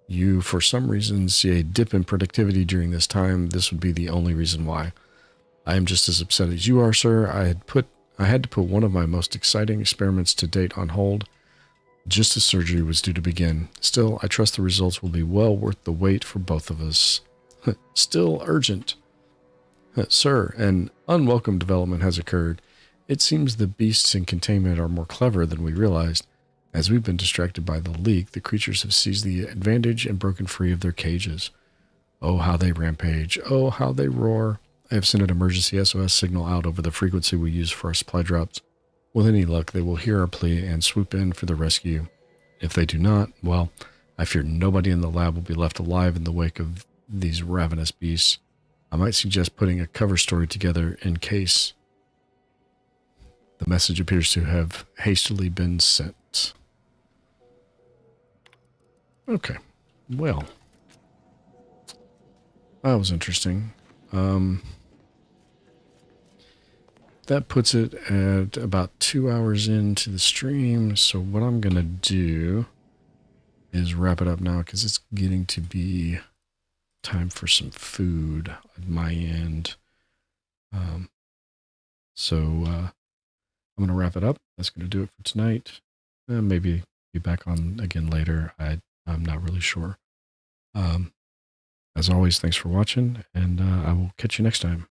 you, for some reason, see a dip in productivity during this time, this would be the only reason why. I am just as upset as you are, sir. I had put I had to put one of my most exciting experiments to date on hold just as surgery was due to begin. Still, I trust the results will be well worth the wait for both of us. Still urgent. Sir, an unwelcome development has occurred. It seems the beasts in containment are more clever than we realized. As we've been distracted by the leak, the creatures have seized the advantage and broken free of their cages. Oh, how they rampage. Oh, how they roar. I have sent an emergency SOS signal out over the frequency we use for our supply drops. With any luck, they will hear our plea and swoop in for the rescue. If they do not, well, I fear nobody in the lab will be left alive in the wake of these ravenous beasts. I might suggest putting a cover story together in case the message appears to have hastily been sent. Okay, well, that was interesting. That puts it at about 2 hours into the stream. So what I'm going to do is wrap it up now because it's getting to be time for some food at my end. I'm going to wrap it up. That's going to do it for tonight. Maybe be back on again later. I'm not really sure. As always, thanks for watching, and I will catch you next time.